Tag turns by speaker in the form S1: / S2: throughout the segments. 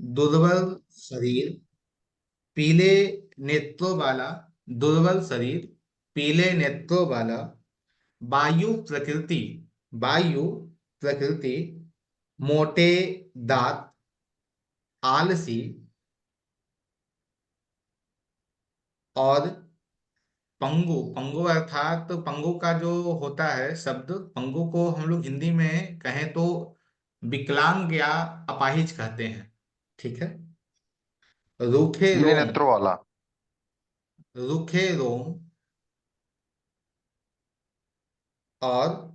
S1: दुर्बल शरीर, पीले नेत्रों वाला, दुर्बल शरीर, पीले नेत्रों वाला, वायु प्रकृति, वायु प्रकृति, मोटे दांत, आलसी और पंगु। पंगु अर्थात पंगु का जो होता है शब्द, पंगु को हम लोग हिंदी में कहें तो विकलांग या अपाहिज कहते हैं। ठीक है। रूखे
S2: पीले
S1: रोम,
S2: नेत्रों वाला।
S1: रूखे रोम और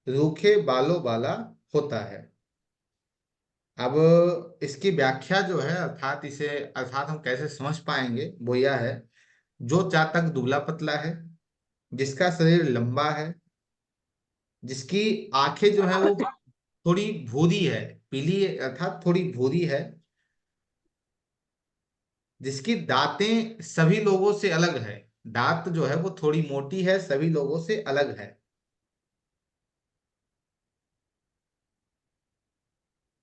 S1: रूखे बालों वाला होता है। अब इसकी व्याख्या जो है, अर्थात इसे, अर्थात हम कैसे समझ पाएंगे, वो यह है। जो चातक दुबला पतला है, जिसका शरीर लंबा है, जिसकी आंखें जो है वो थोड़ी भूरी है, पीली अर्थात थोड़ी भूरी है, जिसकी दांतें सभी लोगों से अलग है, दांत जो है वो थोड़ी मोटी है, सभी लोगों से अलग है।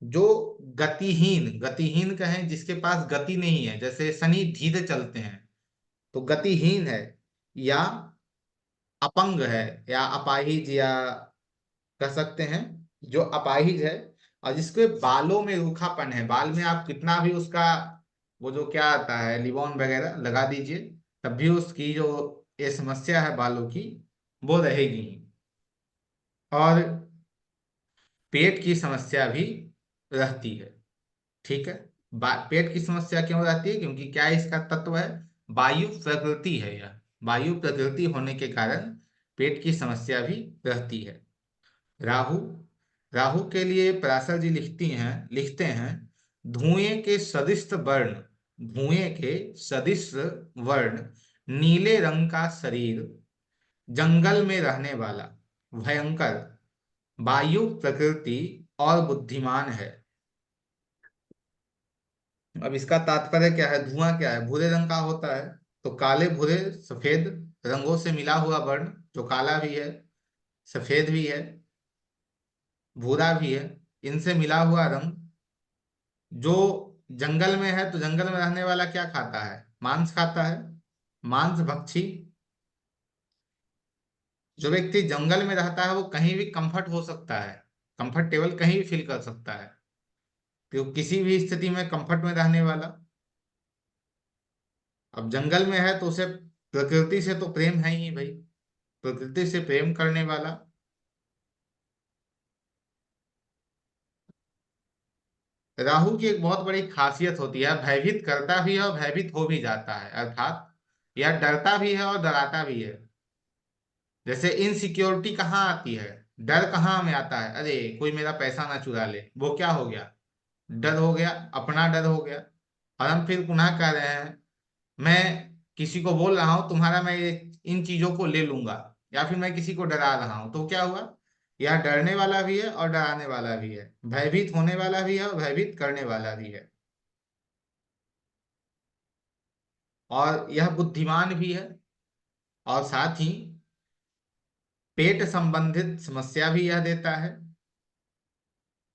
S1: जो गतिहीन, गतिहीन कहें जिसके पास गति नहीं है, जैसे शनि धीरे चलते हैं तो गतिहीन है, या अपंग है, या अपाहिज, या कह सकते हैं जो अपाहिज है, और जिसके बालों में रूखापन है, बाल में आप कितना भी उसका वो जो क्या आता है लिबॉन वगैरह लगा दीजिए, तब भी उसकी जो ये समस्या है बालों की, वो रहेगी ही। और पेट की समस्या भी रहती है। ठीक है। पेट की समस्या क्यों रहती है? क्योंकि क्या इसका तत्व है, वायु प्रकृति है यह, वायु प्रकृति होने के कारण पेट की समस्या भी रहती है। राहु, राहु के लिए पराशर जी लिखते हैं, धुएं के सदृश वर्ण, धुएं के सदृश वर्ण, नीले रंग का शरीर, जंगल में रहने वाला, भयंकर, वायु प्रकृति और बुद्धिमान है। अब इसका तात्पर्य क्या है? धुआं क्या है? भूरे रंग का होता है, तो काले भूरे सफेद रंगों से मिला हुआ वर्ण, जो काला भी है, सफेद भी है, भूरा भी है, इनसे मिला हुआ रंग, जो जंगल में है, तो जंगल में रहने वाला क्या खाता है? मांस खाता है, मांस भक्षी। जो व्यक्ति जंगल में रहता है वो कहीं भी कंफर्ट हो सकता है, कंफर्टेबल कहीं भी फील कर सकता है, तो किसी भी स्थिति में कंफर्ट में रहने वाला। अब जंगल में है तो उसे प्रकृति से तो प्रेम है ही भाई, प्रकृति से प्रेम करने वाला। राहु की एक बहुत बड़ी खासियत होती है, भयभीत करता भी है और भयभीत हो भी जाता है, अर्थात यह डरता भी है और डराता भी है। जैसे इनसिक्योरिटी कहाँ आती है, डर कहाँ में आता है? अरे कोई मेरा पैसा ना चुरा ले, वो क्या हो गया? डर हो गया, अपना डर हो गया। और हम फिर पुनः कह रहे हैं, मैं किसी को बोल रहा हूं तुम्हारा मैं इन चीजों को ले लूंगा, या फिर मैं किसी को डरा रहा हूं, तो क्या हुआ? यह डरने वाला भी है और डराने वाला भी है, भयभीत होने वाला भी है और भयभीत करने वाला भी है, और यह बुद्धिमान भी है। और साथ ही पेट संबंधित समस्या भी यह देता है।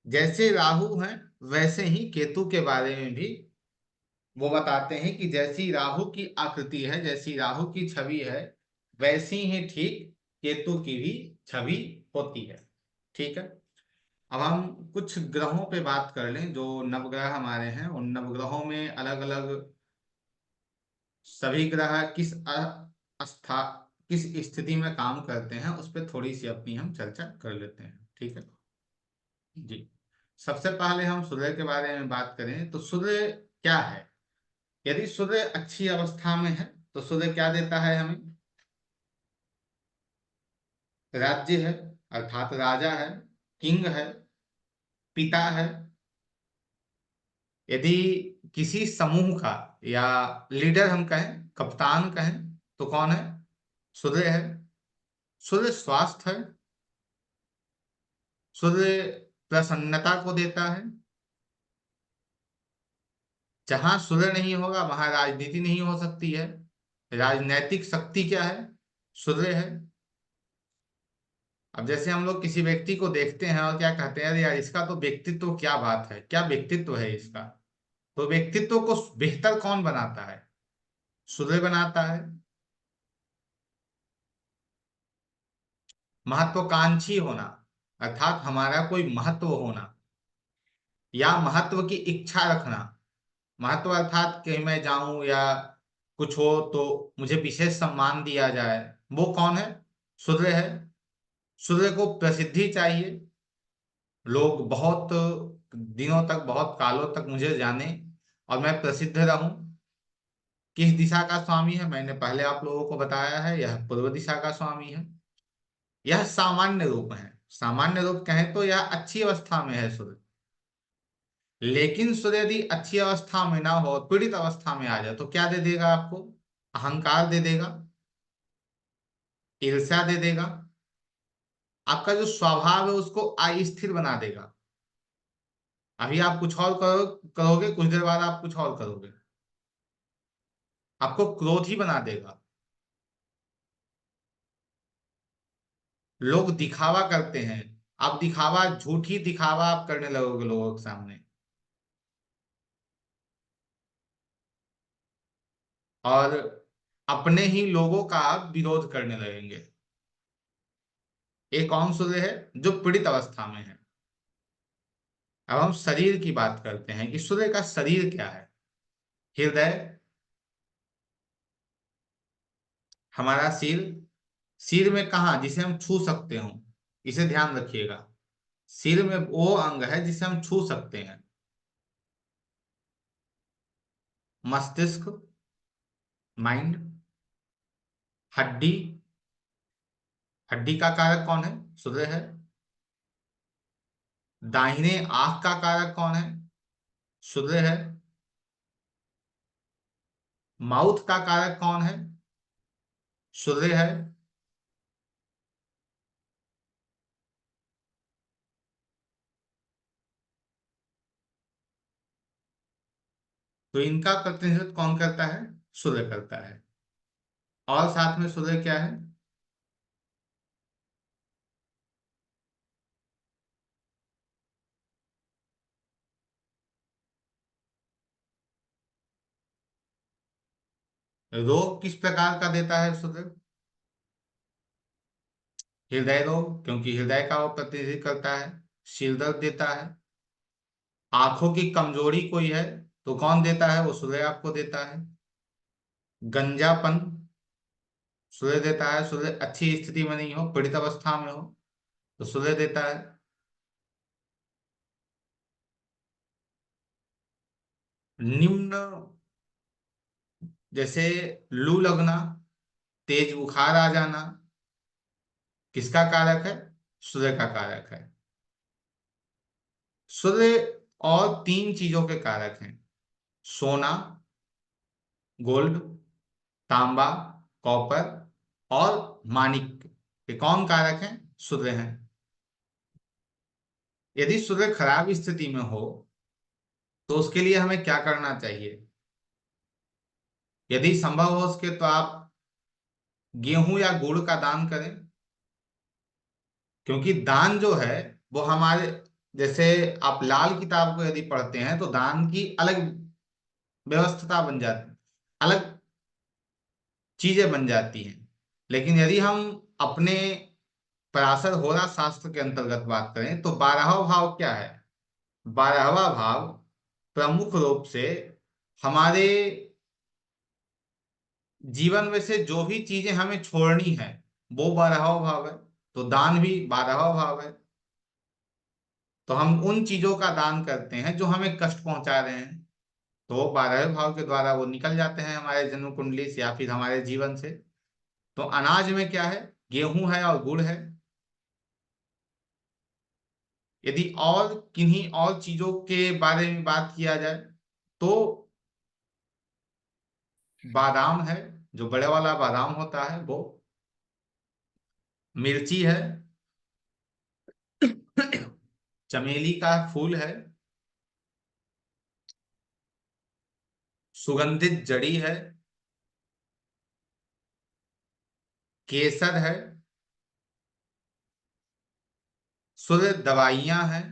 S1: जैसे राहु हैं वैसे ही केतु के बारे में भी वो बताते हैं कि जैसी राहु की आकृति है, जैसी राहु की छवि है, वैसी ही ठीक केतु की भी छवि होती है। ठीक है। अब हम कुछ ग्रहों पे बात कर लें, जो नवग्रह हमारे हैं, उन नवग्रहों में अलग अलग सभी ग्रह अस्था किस स्थिति में काम करते हैं, उस पर थोड़ी सी अपनी हम चर्चा कर लेते हैं। ठीक है जी। सबसे पहले हम सूर्य के बारे में बात करें तो सूर्य क्या है? यदि सूर्य अच्छी अवस्था में है तो सूर्य क्या देता है हमें? राज्य है, अर्थात राजा है, किंग है, पिता है। यदि किसी समूह का या लीडर हम कहें, कप्तान कहें, तो कौन है? सूर्य है। सूर्य स्वास्थ्य है, सूर्य प्रसन्नता को देता है। जहां सूर्य नहीं होगा वहां राजनीति नहीं हो सकती है। राजनैतिक शक्ति क्या है? सूर्य है। अब जैसे हम लोग किसी व्यक्ति को देखते हैं और क्या कहते हैं, अरे यार इसका तो व्यक्तित्व, क्या बात है, क्या व्यक्तित्व है इसका। तो व्यक्तित्व को बेहतर कौन बनाता है? सूर्य बनाता है। महत्वाकांक्षी होना, अर्थात हमारा कोई महत्व होना, या महत्व की इच्छा रखना। महत्व अर्थात कहीं मैं जाऊं या कुछ हो तो मुझे विशेष सम्मान दिया जाए, वो कौन है? सूर्य है। सूर्य को प्रसिद्धि चाहिए, लोग बहुत दिनों तक, बहुत कालों तक मुझे जाने और मैं प्रसिद्ध रहूं। किस दिशा का स्वामी है? मैंने पहले आप लोगों को बताया है, यह पूर्व दिशा का स्वामी है। यह सामान्य रूप है। सामान्य रूप कहें तो यह अच्छी अवस्था में है सूर्य। लेकिन सूर्य यदि अच्छी अवस्था में ना हो, पीड़ित अवस्था में आ जाए, तो क्या दे देगा आपको? अहंकार दे देगा, ईर्ष्या दे देगा, आपका जो स्वभाव है उसको अस्थिर बना देगा। अभी आप कुछ और करोगे, कुछ देर बाद आप कुछ और करोगे, आपको क्रोध ही बना देगा। लोग दिखावा करते हैं, आप दिखावा, झूठी दिखावा आप करने लगोगे लोगों के सामने, और अपने ही लोगों का आप विरोध करने लगेंगे। एक कौन सूर्य है? जो पीड़ित अवस्था में है। अब हम शरीर की बात करते हैं कि सूर्य का शरीर क्या है। हृदय, हमारा सिर। सिर में कहा जिसे हम छू सकते हो, इसे ध्यान रखिएगा। सिर में वो अंग है जिसे हम छू सकते हैं। मस्तिष्क, माइंड। हड्डी, हड्डी का कारक कौन है? सूर्य है। दाहिने आंख का कारक कौन है? सूर्य है। माउथ का कारक कौन है? सूर्य है। तो इनका प्रतिनिधित्व कौन करता है? सूर्य करता है। और साथ में सूर्य क्या है? रोग किस प्रकार का देता है सूर्य? हृदय रोग, क्योंकि हृदय का वो प्रतिनिधित्व करता है। सिर दर्द देता है। आंखों की कमजोरी कोई है तो कौन देता है? वो सूर्य आपको देता है। गंजापन, सूर्य देता है। सूर्य अच्छी स्थिति में नहीं हो, पीड़ित अवस्था में हो, तो सूर्य देता है। निम्न, जैसे लू लगना, तेज बुखार आ जाना, किसका कारक है? सूर्य का कारक है। सूर्य और तीन चीजों के कारक हैं। सोना, गोल्ड, तांबा, कॉपर, और मानिक। ये कौन कारक हैं? सूर्य हैं। यदि सूर्य खराब स्थिति में हो तो उसके लिए हमें क्या करना चाहिए? यदि संभव हो सके तो आप गेहूं या गुड़ का दान करें। क्योंकि दान जो है वो हमारे, जैसे आप लाल किताब को यदि पढ़ते हैं तो दान की अलग व्यवस्था बन जाती, अलग चीजें बन जाती हैं। लेकिन यदि हम अपने पराशर होरा शास्त्र के अंतर्गत बात करें तो 12वां भाव क्या है? 12वां भाव प्रमुख रूप से हमारे जीवन में से जो भी चीजें हमें छोड़नी है, वो 12वां भाव है। तो दान भी 12वां भाव है। तो हम उन चीजों का दान करते हैं जो हमें कष्ट पहुंचा रहे हैं, तो वो 12वें भाव के द्वारा वो निकल जाते हैं हमारे जन्म कुंडली से या फिर हमारे जीवन से। तो अनाज में क्या है? गेहूं है और गुड़ है। यदि और किन्हीं और चीजों के बारे में बात किया जाए तो बादाम है, जो बड़े वाला बादाम होता है वो। मिर्ची है। चमेली का फूल है। सुगंधित जड़ी है। केसर है। शुद्ध दवाइयां हैं।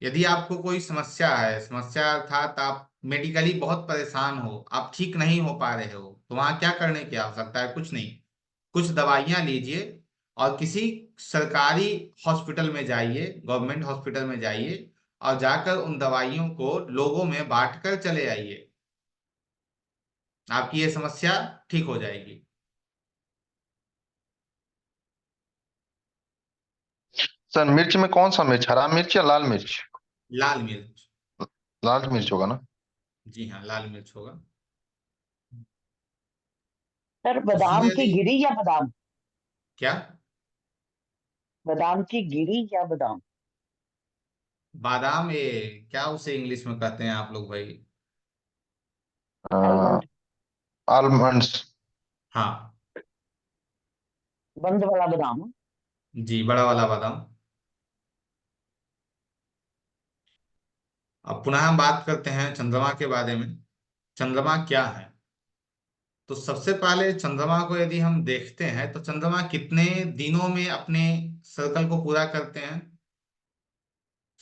S1: यदि आपको कोई समस्या है, समस्या अर्थात आप मेडिकली बहुत परेशान हो, आप ठीक नहीं हो पा रहे हो, तो वहां क्या करने की आवश्यकता है? कुछ नहीं, कुछ दवाइयां लीजिए और किसी सरकारी हॉस्पिटल में जाइए, गवर्नमेंट हॉस्पिटल में जाइए, और जाकर उन दवाइयों को लोगों में बांट कर चले आइए। आपकी ये समस्या ठीक हो जाएगी।
S2: सर मिर्च में कौन सा मिर्च, हरा मिर्च या लाल मिर्च?
S1: लाल मिर्च।
S2: लाल मिर्च होगा ना?
S1: जी हाँ, लाल मिर्च होगा।
S3: सर
S1: उसमें
S3: बादाम की
S1: यदि
S3: गिरी या बादाम?
S1: क्या?
S3: बादाम की गिरी या बादाम?
S1: बादाम, ये क्या उसे इंग्लिश में कहते हैं आप लोग भाई?
S3: आलमंड।
S2: आलमंड्स।
S1: हाँ।
S3: बंद वाला बादाम।
S1: जी, बड़ा वाला बादाम। अब पुनः हम बात करते हैं चंद्रमा के बारे में। चंद्रमा क्या है? तो सबसे पहले चंद्रमा को यदि हम देखते हैं तो चंद्रमा कितने दिनों में अपने सर्कल को पूरा करते हैं?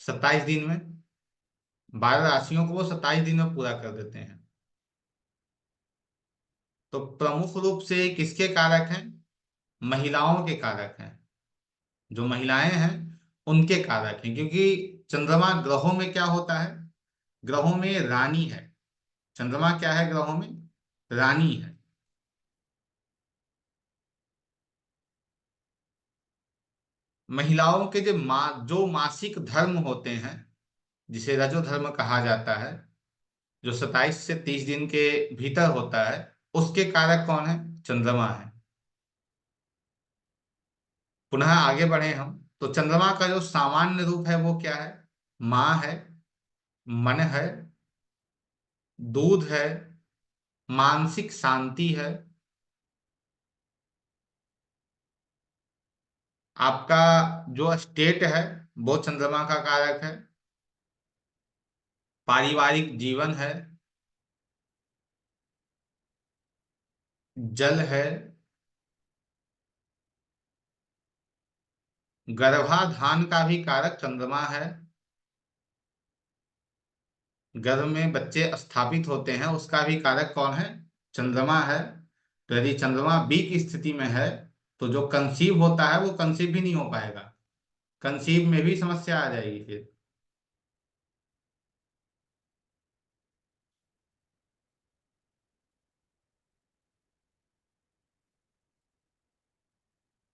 S1: 27 दिन में। 12 राशियों को वो 27 दिन में पूरा कर देते हैं। तो प्रमुख रूप से किसके कारक हैं? महिलाओं के कारक हैं। जो महिलाएं हैं उनके कारक हैं, क्योंकि चंद्रमा ग्रहों में क्या होता है? ग्रहों में रानी है। चंद्रमा क्या है ग्रहों में? रानी है। महिलाओं के जो मासिक धर्म होते हैं, जिसे रजो धर्म कहा जाता है, जो 27 से 30 दिन के भीतर होता है, उसके कारक कौन है? चंद्रमा है। पुनः आगे बढ़े हम, तो चंद्रमा का जो सामान्य रूप है वो क्या है? माँ है, मन है, दूध है, मानसिक शांति है, आपका जो स्टेट है वो चंद्रमा का कारक है, पारिवारिक जीवन है, जल है, गर्भाधान का भी कारक चंद्रमा है। गर्भ में बच्चे स्थापित होते हैं उसका भी कारक कौन है? चंद्रमा है। तो यदि चंद्रमा वीक स्थिति में है तो जो कंसीव होता है वो कंसीव भी नहीं हो पाएगा, कंसीव में भी समस्या आ जाएगी फिर।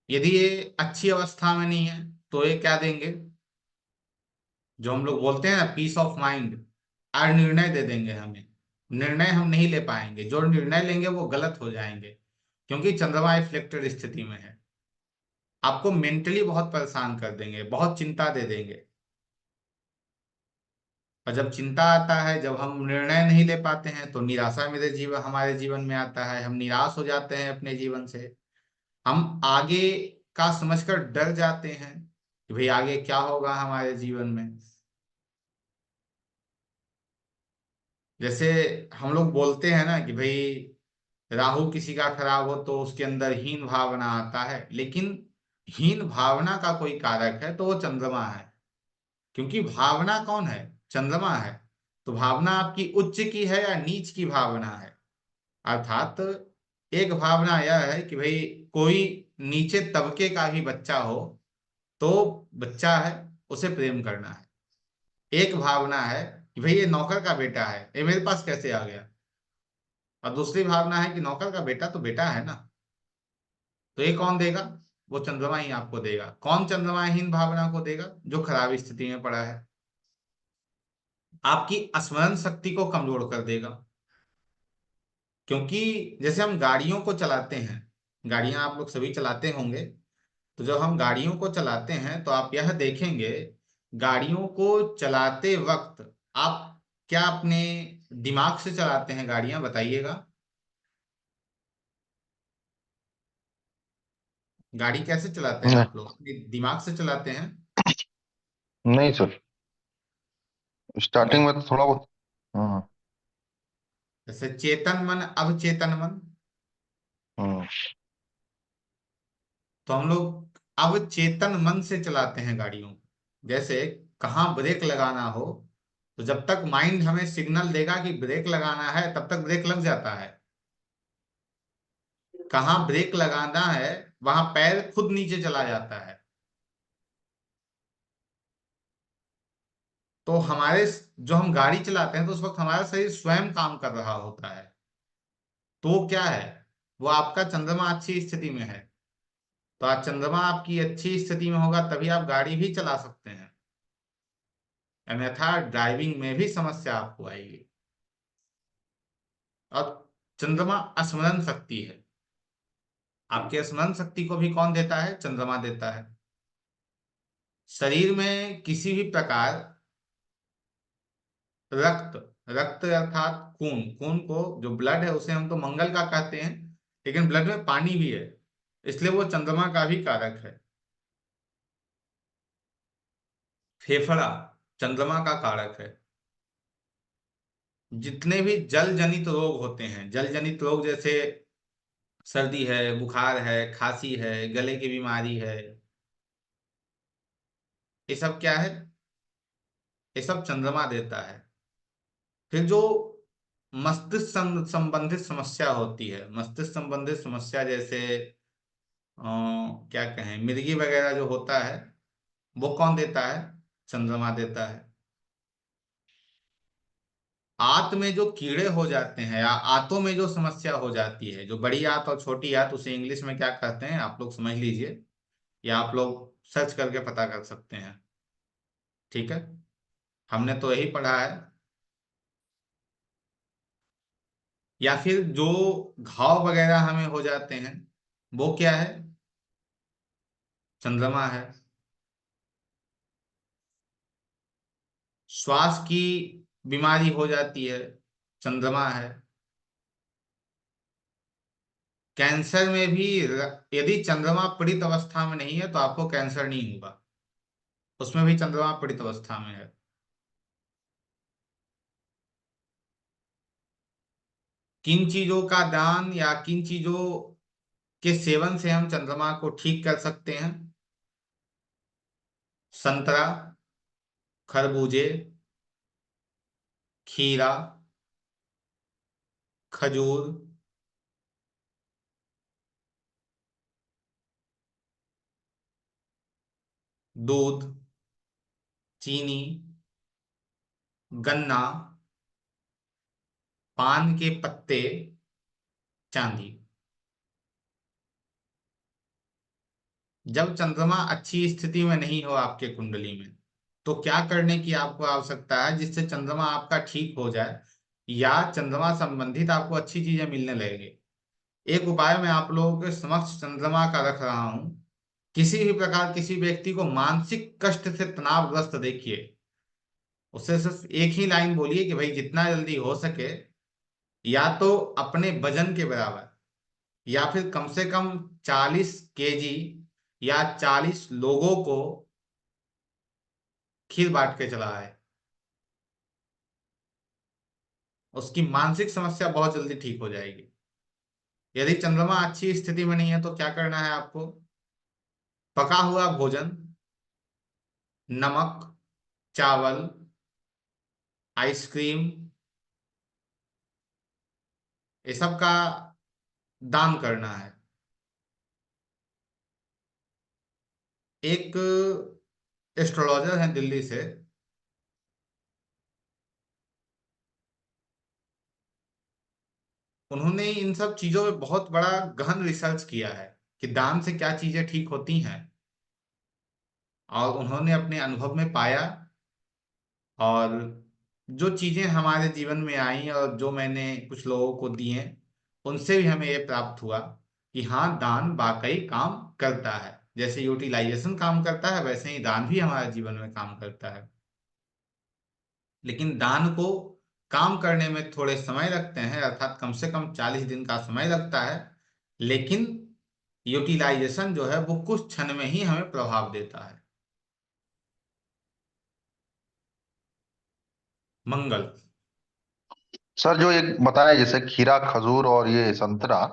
S1: यदि ये अच्छी अवस्था में नहीं है तो ये क्या देंगे? जो हम लोग बोलते हैं ना, पीस ऑफ माइंड, निर्णय दे देंगे हमें। निर्णय हम नहीं ले पाएंगे, जो निर्णय लेंगे वो गलत हो जाएंगे, क्योंकि चंद्रमा रिफ्लेक्टेड स्थिति में है। आपको मेंटली बहुत परेशान कर देंगे, बहुत चिंता दे देंगे। और जब चिंता आता है, जब हम निर्णय नहीं ले पाते हैं, तो निराशा हमारे जीवन में आता है। हम निराश हो जाते हैं अपने जीवन से। हम आगे का समझकर डर जाते हैं कि भाई आगे क्या होगा हमारे जीवन में। जैसे हम लोग बोलते हैं ना कि भाई राहु किसी का खराब हो तो उसके अंदर हीन भावना आता है, लेकिन हीन भावना का कोई कारक है तो वो चंद्रमा है। क्योंकि भावना कौन है? चंद्रमा है। तो भावना आपकी उच्च की है या नीच की भावना है? अर्थात एक भावना यह है कि भाई कोई नीचे तबके का भी बच्चा हो तो बच्चा है, उसे प्रेम करना है। एक भावना है कि भाई ये नौकर का बेटा है, ये मेरे पास कैसे आ गया। और दूसरी भावना है कि नौकर का बेटा तो बेटा है ना। तो ये कौन देगा? वो चंद्रमा ही आपको देगा। कौन चंद्रमाहीन भावना को देगा? जो खराब स्थिति में पड़ा है। आपकी स्मरण शक्ति को कमजोर कर देगा। क्योंकि जैसे हम गाड़ियों को चलाते हैं, गाड़ियां आप लोग सभी चलाते होंगे, तो जब हम गाड़ियों को चलाते हैं तो आप यह देखेंगे, गाड़ियों को चलाते वक्त आप क्या अपने दिमाग से चलाते हैं गाड़ियां? बताइएगा। गाड़ी कैसे चलाते हैं
S2: नहीं,
S1: आप लोग? अपने दिमाग से चलाते हैं?
S2: नहीं सर, स्टार्टिंग
S1: नहीं।
S2: में तो थोड़ा बहुत। हाँ।
S1: जैसे चेतन मन, अवचेतन मन।
S2: हाँ।
S1: तो हम लोग अब चेतन मन से चलाते हैं गाड़ियों को। जैसे कहाँ ब्रेक लगाना हो, तो जब तक माइंड हमें सिग्नल देगा कि ब्रेक लगाना है तब तक ब्रेक लग जाता है। कहाँ ब्रेक लगाना है वहां पैर खुद नीचे चला जाता है। तो हमारे जो हम गाड़ी चलाते हैं तो उस वक्त हमारा शरीर स्वयं काम कर रहा होता है। तो वो क्या है, वो आपका चंद्रमा अच्छी स्थिति में है। तो आज चंद्रमा आपकी अच्छी स्थिति में होगा तभी आप गाड़ी भी चला सकते हैं, अन्यथा ड्राइविंग में भी समस्या आपको आएगी। और चंद्रमा स्मरण शक्ति है। आपके स्मरण शक्ति को भी कौन देता है, चंद्रमा देता है। शरीर में किसी भी प्रकार रक्त, रक्त अर्थात खून, खून को जो ब्लड है उसे हम तो मंगल का कहते हैं, लेकिन ब्लड में पानी भी है, इसलिए वो चंद्रमा का भी कारक है। फेफड़ा चंद्रमा का कारक है। जितने भी जल जनित रोग होते हैं, जल जनित रोग जैसे सर्दी है, बुखार है, खांसी है, गले की बीमारी है, ये सब क्या है, ये सब चंद्रमा देता है। फिर जो मस्तिष्क संबंधित समस्या होती है, मस्तिष्क संबंधित समस्या जैसे क्या कहें, मिर्गी वगैरह जो होता है, वो कौन देता है, चंद्रमा देता है। आंत में जो कीड़े हो जाते हैं या आंतों में जो समस्या हो जाती है, जो बड़ी आंत और छोटी आंत, उसे इंग्लिश में क्या कहते हैं आप लोग समझ लीजिए, या आप लोग सर्च करके पता कर सकते हैं। ठीक है, हमने तो यही पढ़ा है। या फिर जो घाव वगैरह हमें हो जाते हैं, वो क्या है, चंद्रमा है। श्वास की बीमारी हो जाती है, चंद्रमा है। कैंसर में भी यदि चंद्रमा पीड़ित अवस्था में नहीं है तो आपको कैंसर नहीं होगा, उसमें भी चंद्रमा पीड़ित अवस्था में है। किन चीजों का दान या किन चीजों के सेवन से हम चंद्रमा को ठीक कर सकते हैं, संतरा, खरबूजे, खीरा, खजूर, दूध, चीनी, गन्ना, पान के पत्ते, चांदी। जब चंद्रमा अच्छी स्थिति में नहीं हो आपके कुंडली में, तो क्या करने की आपको आवश्यकता है जिससे चंद्रमा आपका ठीक हो जाए या चंद्रमा संबंधित आपको अच्छी चीजें मिलने लगे। एक उपाय मैं आप लोगों के समक्ष चंद्रमा का रख रहा हूं। किसी भी प्रकार किसी व्यक्ति को मानसिक कष्ट से तनावग्रस्त देखिए, उससे सिर्फ एक ही लाइन बोलिए कि भाई जितना जल्दी हो सके, या तो अपने वजन के बराबर या फिर कम से कम 40 केजी या 40 लोगों को खीर बांट के चला है। उसकी मानसिक समस्या बहुत जल्दी ठीक हो जाएगी। यदि चंद्रमा अच्छी स्थिति में नहीं है तो क्या करना है आपको, पका हुआ भोजन, नमक, चावल, आइसक्रीम, ये सब का दान करना है। एक एस्ट्रोलॉजर हैं दिल्ली से, उन्होंने इन सब चीजों में बहुत बड़ा गहन रिसर्च किया है कि दान से क्या चीजें ठीक होती हैं, और उन्होंने अपने अनुभव में पाया, और जो चीजें हमारे जीवन में आई और जो मैंने कुछ लोगों को दी हैं, उनसे भी हमें ये प्राप्त हुआ कि हाँ, दान वाकई काम करता है। जैसे यूटिलाइजेशन काम करता है वैसे ही दान भी हमारे जीवन में काम करता है। लेकिन दान को काम करने में थोड़े समय लगते हैं, अर्थात कम से कम 40 दिन का समय लगता है। लेकिन यूटिलाइजेशन जो है वो कुछ क्षण में ही हमें प्रभाव देता है। मंगल।
S2: सर जो एक बताया जैसे खीरा खजूर और ये संतरा,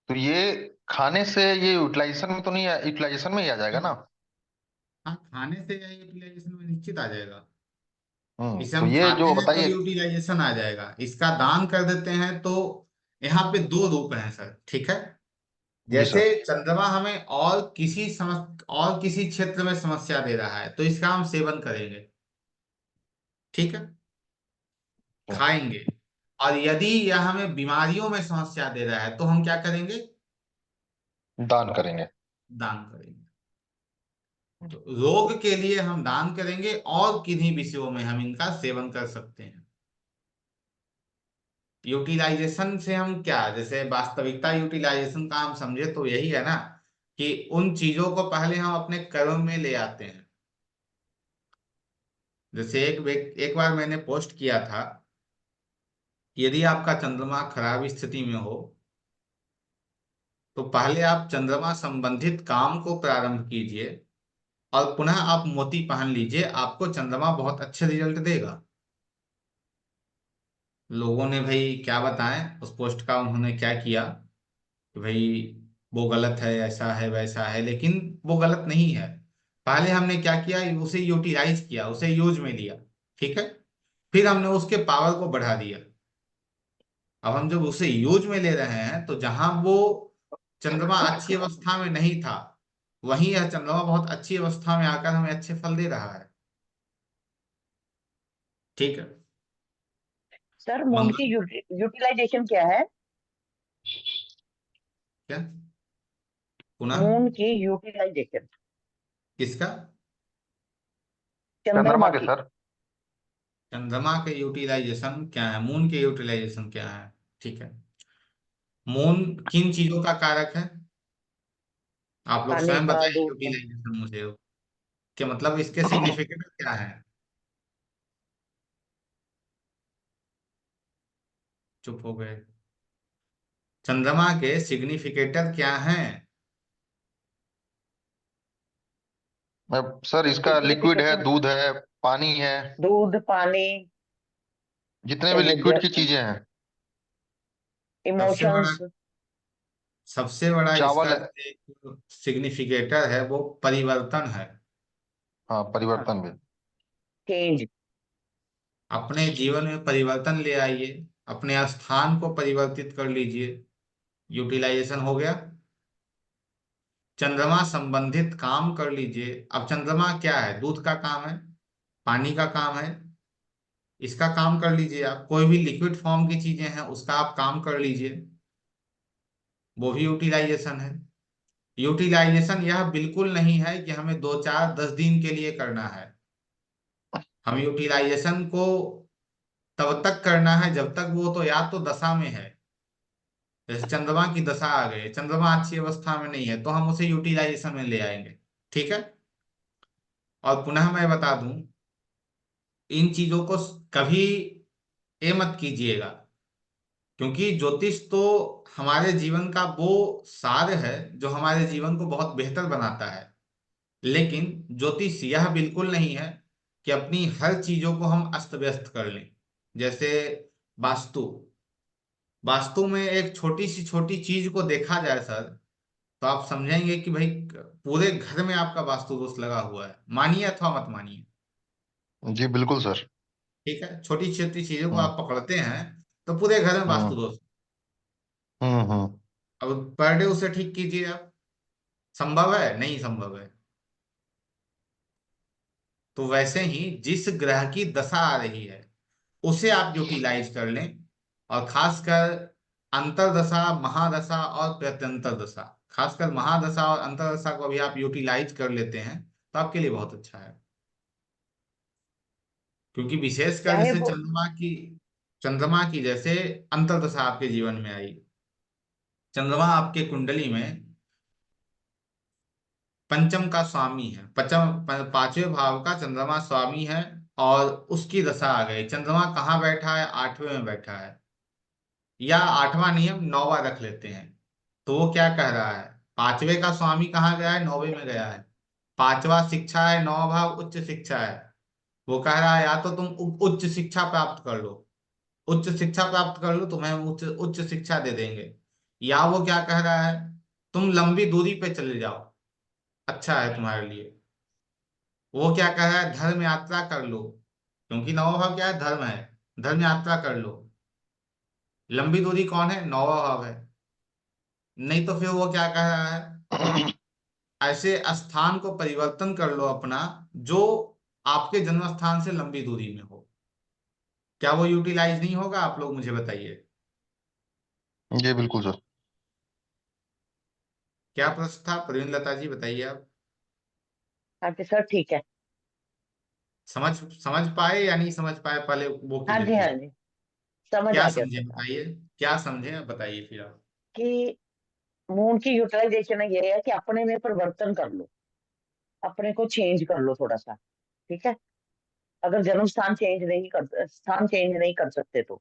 S2: तो ये खाने से ये यूटिलाइजेशन में तो नहीं, यूटिलाइजेशन में ही आ जाएगा ना?
S1: हाँ, खाने से या यूटिलाइजेशन में निश्चित आ जाएगा। इसे
S2: तो
S1: हम
S2: ये
S1: खाते
S2: जो
S1: हैं तो
S2: बताइए।
S1: यूटिलाइजेशन आ जाएगा, इसका दान कर देते हैं तो यहाँ पे दो रूप हैं सर, ठीक है।
S2: जी
S1: जैसे
S2: सर।
S1: चंद्रमा हमें और किसी क्षेत्र में समस्या दे रहा है तो इसका हम सेवन करेंगे, ठीक है, खाएंगे। और यदि यह हमें बीमारियों में समस्या दे रहा है तो हम क्या करेंगे?
S2: दान करेंगे।
S1: दान करेंगे। तो रोग के लिए हम दान करेंगे और किन्हीं विषयों में हम इनका सेवन कर सकते हैं। यूटिलाइजेशन से हम क्या, जैसे वास्तविकता यूटिलाइजेशन का हम समझे तो यही है ना, कि उन चीजों को पहले हम अपने कर्म में ले आते हैं। जैसे एक बार मैंने पोस्ट किया था, यदि आपका चंद्रमा खराब स्थिति में हो तो पहले आप चंद्रमा संबंधित काम को प्रारंभ कीजिए और पुनः आप मोती पहन लीजिए, आपको चंद्रमा बहुत अच्छे रिजल्ट देगा। लोगों ने भाई क्या बताएं, उस पोस्ट का उन्होंने क्या किया कि भाई वो गलत है, ऐसा है वैसा है, लेकिन वो गलत नहीं है। पहले हमने क्या किया, उसे यूटिलाइज किया, उसे यूज में लिया, ठीक है। फिर हमने उसके पावर को बढ़ा दिया। अब हम जब उसे यूज में ले रहे हैं तो जहां वो चंद्रमा अच्छी अवस्था में नहीं था, वहीं यह चंद्रमा बहुत अच्छी अवस्था में आकर हमें अच्छे फल दे रहा है, ठीक है।
S3: सर मून की
S1: मंगल,
S3: यूटिलाइजेशन क्या है?
S1: क्या, पुनः,
S3: मून की यूटिलाइजेशन,
S1: किसका?
S3: चंद्रमा
S2: चंद्रमा के
S3: की।
S2: सर।
S1: चंद्रमा के यूटिलाइजेशन क्या है, मून के यूटिलाइजेशन क्या है, ठीक है। मून किन चीजों का कारक है? आप लोग
S3: खाने
S1: स्वयं
S3: का,
S1: बताइए
S3: दूध का।
S1: यूटिलाइजेशन मुझे, कि मतलब इसके सिग्निफिकेंट क्या है। चुप हो गए। चंद्रमा के सिग्निफिकेटर क्या हैं?
S2: अब सर इसका लिक्विड है,
S3: सिग्निफिकेटर,
S2: दूध है, पानी है,
S3: दूध, पानी,
S2: जितने भी लिक्विड की चीजें हैं।
S1: सबसे बड़ा
S3: इमोशंस,
S1: सबसे बड़ा इसका
S2: चावल है।
S1: एक सिग्निफिकेटर है, वो परिवर्तन है।
S2: हाँ, परिवर्तन भी।
S3: चेंज।
S1: अपने जीवन में परिवर्तन ले आइए, अपने स्थान को परिवर्तित कर लीजिए, यूटिलाइजेशन हो गया। चंद्रमा संबंधित काम कर लीजिए। अब चंद्रमा क्या है, दूध का काम है, पानी का काम है, इसका काम कर लीजिए। आप कोई भी लिक्विड फॉर्म की चीजें हैं उसका आप काम कर लीजिए, वो भी यूटिलाइजेशन है। यूटिलाइजेशन यह बिल्कुल नहीं है कि हमें 2 4 10 दिन के लिए करना है। हम यूटिलाइजेशन को तब तक करना है जब तक वो तो या तो दशा में है, जैसे चंद्रमा की दशा आ गई, चंद्रमा अच्छी अवस्था में नहीं है तो हम उसे यूटिलाइजेशन में ले आएंगे, ठीक है। और पुनः मैं बता दूं, इन चीजों को कभी ये मत कीजिएगा, क्योंकि ज्योतिष तो हमारे जीवन का वो सार है जो हमारे जीवन को बहुत बेहतर बनाता है। लेकिन ज्योतिष यह बिल्कुल नहीं है कि अपनी हर चीजों को हम अस्त व्यस्त कर लें। जैसे वास्तु, वास्तु में एक छोटी चीज को देखा जाए सर, तो आप समझेंगे कि भाई पूरे घर में आपका वास्तु दोष लगा हुआ है, मानिए अथवा मत मानिए,
S2: जी बिल्कुल सर।
S1: ठीक है। छोटी छोटी चीजों को
S2: हम्म
S1: आप पकड़ते हैं तो पूरे घर में वास्तु
S2: हम्म
S1: दोष।
S2: हम्म।
S1: अब पर डे उसे ठीक कीजिए आप, संभव है? नहीं संभव है। तो वैसे ही जिस ग्रह की दशा आ रही है उसे आप यूटिलाइज कर लें, और खासकर अंतरदशा, महादशा और प्रत्यंतर दशा, खासकर महादशा और अंतरदशा को भी आप यूटिलाइज कर लेते हैं तो आपके लिए बहुत अच्छा है। क्योंकि विशेषकर
S3: चाहे
S1: जैसे
S3: वो,
S1: चंद्रमा की जैसे अंतरदशा आपके जीवन में आई, चंद्रमा आपके कुंडली में पंचम का स्वामी है, पांचवें भाव का चंद्रमा स्वामी है, और उसकी दशा आ गई। चंद्रमा कहाँ बैठा है? 8वें में बैठा है, या 8वां नियम 9वां रख लेते हैं। तो वो क्या कह रहा है, 5वें का स्वामी कहाँ गया है? 9वें में गया है। 5वां शिक्षा है, 9वां भाव उच्च शिक्षा है। वो कह रहा है या तो तुम उच्च शिक्षा प्राप्त कर लो, उच्च शिक्षा प्राप्त कर लो, तुम्हें हम उच्च उच्च शिक्षा दे देंगे। या वो क्या कह रहा है, तुम लंबी दूरी पे चले जाओ, अच्छा है तुम्हारे लिए। वो क्या कह रहा है, धर्म यात्रा कर लो, क्योंकि नौवा भाव क्या है, धर्म है। धर्म यात्रा कर लो। लंबी दूरी कौन है, नौवा भाव है। नहीं तो फिर वो क्या कह रहा है, ऐसे स्थान को परिवर्तन कर लो अपना, जो आपके जन्म स्थान से लंबी दूरी में हो। क्या वो यूटिलाइज नहीं होगा, आप लोग मुझे बताइए।
S2: जी बिल्कुल सर।
S1: क्या प्रश्न था प्रवीण लता जी, बताइए आप।
S3: हाँ जी सर, ठीक है।
S1: समझ समझ पाए या नहीं समझ पाए, पहले वो
S3: हाँ
S1: क्लियर
S3: जी, हाँ
S1: कीजिए।
S3: जी, समझ
S1: क्या
S3: आ गया
S1: समझे
S3: सर। हाँ,
S1: बताइए, क्या समझे आप बताइए फिर आप।
S3: कि मून की यूटिलाइजेशन ये है कि अपने में परिवर्तन कर लो, अपने को चेंज कर लो थोड़ा सा। ठीक है, अगर जन्म स्थान चेंज नहीं कर सकते तो। और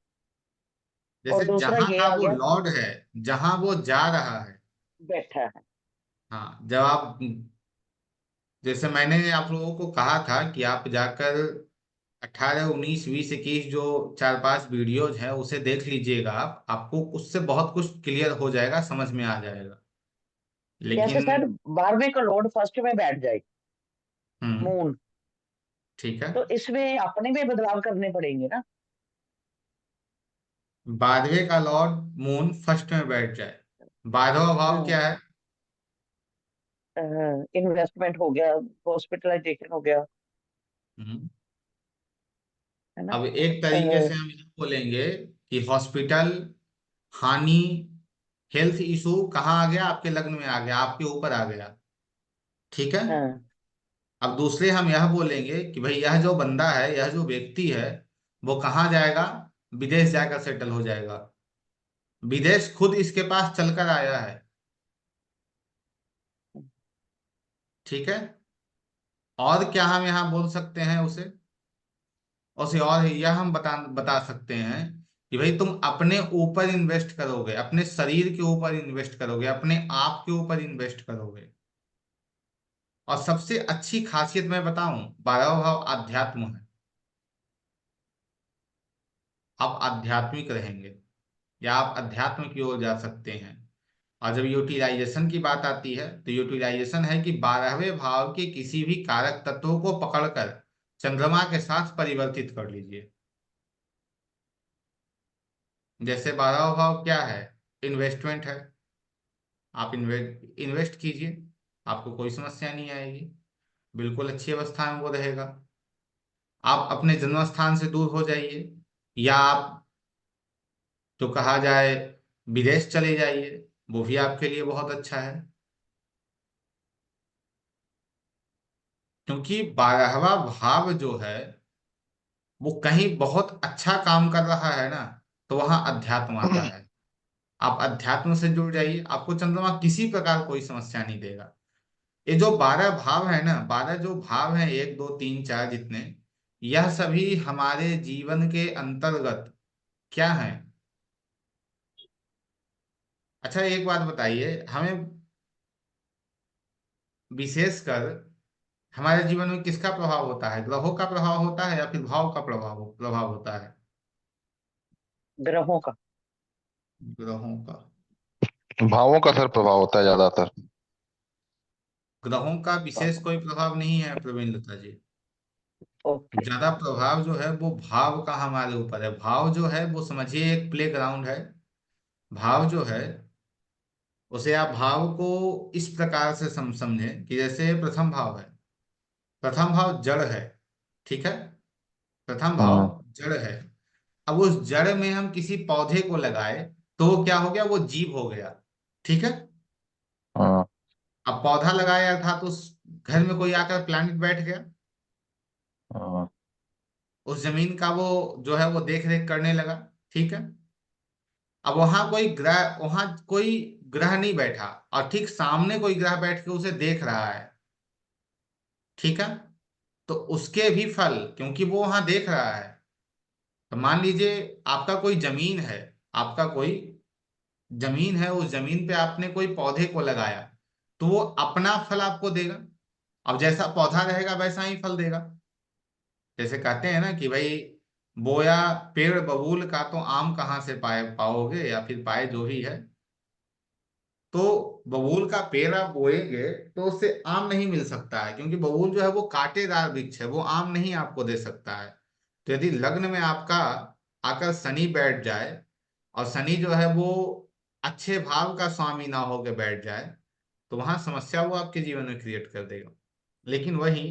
S1: जैसे
S3: दूसरा
S1: जहां
S3: ये
S1: का
S3: आ
S1: वो
S3: गया,
S1: लॉर्ड है, जहां वो जा रहा है।
S3: बैठा है।
S1: हाँ, जब आप, जैसे मैंने आप लोगों को कहा था कि आप जाकर 18, 19, 20, 21 जो 4, 5 वीडियोज हैं उसे देख लीजिएगा, आप आपको उससे बहुत कुछ क्लियर हो जाएगा, समझ में आ जाएगा।
S3: जैसे
S1: लेकिन
S3: सर 12वें का लॉर्ड फर्स्ट में बैठ जाए,
S1: हम्म,
S3: मून,
S1: ठीक है।
S3: तो इसमें अपने में बदलाव करने पड़ेंगे ना।
S1: 12वें का लॉर्ड मून फर्स्ट में बैठ जाए, 12वां भाव
S3: हाँ,
S1: क्या है।
S3: इन्वेस्टमेंट हो गया, हॉस्पिटलाइजेशन हो गया,
S1: हम्म,
S3: है ना।
S1: अब एक
S3: अ,
S1: तरीके से हम ये बोलेंगे कि हॉस्पिटल, हानि, हेल्थ इशू कहाँ आ गया, आपके लग्न में आ गया, आपके ऊपर आ गया। ठीक है।
S3: हाँ,
S1: अब दूसरे हम यह बोलेंगे कि भाई यह जो बंदा है, यह जो व्यक्ति है, वो कहाँ जाएगा, विदेश जाकर सेटल हो जाएगा। विदेश खुद इसके पास चलकर आया है। ठीक है। और क्या हम यहाँ बोल सकते हैं उसे, उसे और यह हम बता बता सकते हैं कि भाई तुम अपने ऊपर इन्वेस्ट करोगे, अपने शरीर के ऊपर इन्वेस्ट करोगे, अपने आप के ऊपर इन्वेस्ट करोगे। और सबसे अच्छी खासियत मैं बताऊं, 12वां भाव आध्यात्म है। आप आध्यात्मिक रहेंगे, या आप अध्यात्म की ओर जा सकते हैं। और जब यूटिलाइजेशन की बात आती है, तो यूटिलाइजेशन है कि 12वें भाव के किसी भी कारक तत्वों को पकड़कर चंद्रमा के साथ परिवर्तित कर लीजिए। जैसे 12वां भाव क्या है, इन्वेस्टमेंट है। आप इन्वेस्ट कीजिए, आपको कोई समस्या नहीं आएगी, बिल्कुल अच्छी अवस्था में वो रहेगा। आप अपने जन्म स्थान से दूर हो जाइए, या आप जो कहा जाए विदेश चले जाइए, वो भी आपके लिए बहुत अच्छा है। क्योंकि 12वां भाव जो है वो कहीं बहुत अच्छा काम कर रहा है ना, तो वहां अध्यात्म आता है। आप अध्यात्म से जुड़ जाइए, आपको चंद्रमा किसी प्रकार कोई समस्या नहीं देगा। ये जो 12 भाव है ना, 12 जो भाव हैं, 1, 2, 3, 4 जितने, यह सभी हमारे जीवन के अंतर्गत क्या है। अच्छा एक बात बताइए हमें, विशेषकर हमारे जीवन में किसका प्रभाव होता है, ग्रहों का प्रभाव होता है या फिर भाव का प्रभाव होता है।
S3: ग्रहों का।
S1: ग्रहों का।
S2: भावों का सर प्रभाव होता है ज्यादातर।
S1: ग्रहों का विशेष कोई प्रभाव नहीं है प्रवीण लता जी।
S3: ओके।
S1: ज्यादा प्रभाव जो है वो भाव का हमारे ऊपर है। भाव जो है वो समझिए एक प्ले ग्राउंड है। भाव जो है उसे आप भाव को इस प्रकार से समझें कि जैसे प्रथम भाव है, प्रथम भाव जड़ है। ठीक है। प्रथम भाव
S2: हम्म।
S1: जड़ है। अब उस जड़ में हम किसी पौधे को लगाए, तो वो क्या हो गया, वो जीव हो गया। ठीक है।
S2: हाँ।
S1: अब पौधा लगाया था तो उस घर में कोई आकर प्लानिट बैठ गया,
S2: हाँ।
S1: उस जमीन का वो जो है वो देख रेख करने लगा। ठीक है। अब वहां कोई ग्रह नहीं बैठा, और ठीक सामने कोई ग्रह बैठ के उसे देख रहा है। ठीक है। तो उसके भी फल, क्योंकि वो वहां देख रहा है, तो मान लीजिए आपका कोई जमीन है, आपका कोई जमीन है, उस जमीन पे आपने कोई पौधे को लगाया, तो वो अपना फल आपको देगा। अब जैसा पौधा रहेगा वैसा ही फल देगा। जैसे कहते हैं ना कि भाई, बोया पेड़ बबूल का तो आम कहाँ से पाओगे, या फिर पाए जो भी है। तो बबूल का पेड़ आप बोएंगे तो उससे आम नहीं मिल सकता है, क्योंकि बबूल जो है वो कांटेदार वृक्ष है, वो आम नहीं आपको दे सकता है। तो यदि लग्न में आपका आकर शनि बैठ जाए, और शनि जो है वो अच्छे भाव का स्वामी ना होकर बैठ जाए, तो वहां समस्या वो आपके जीवन में क्रिएट कर देगा। लेकिन वही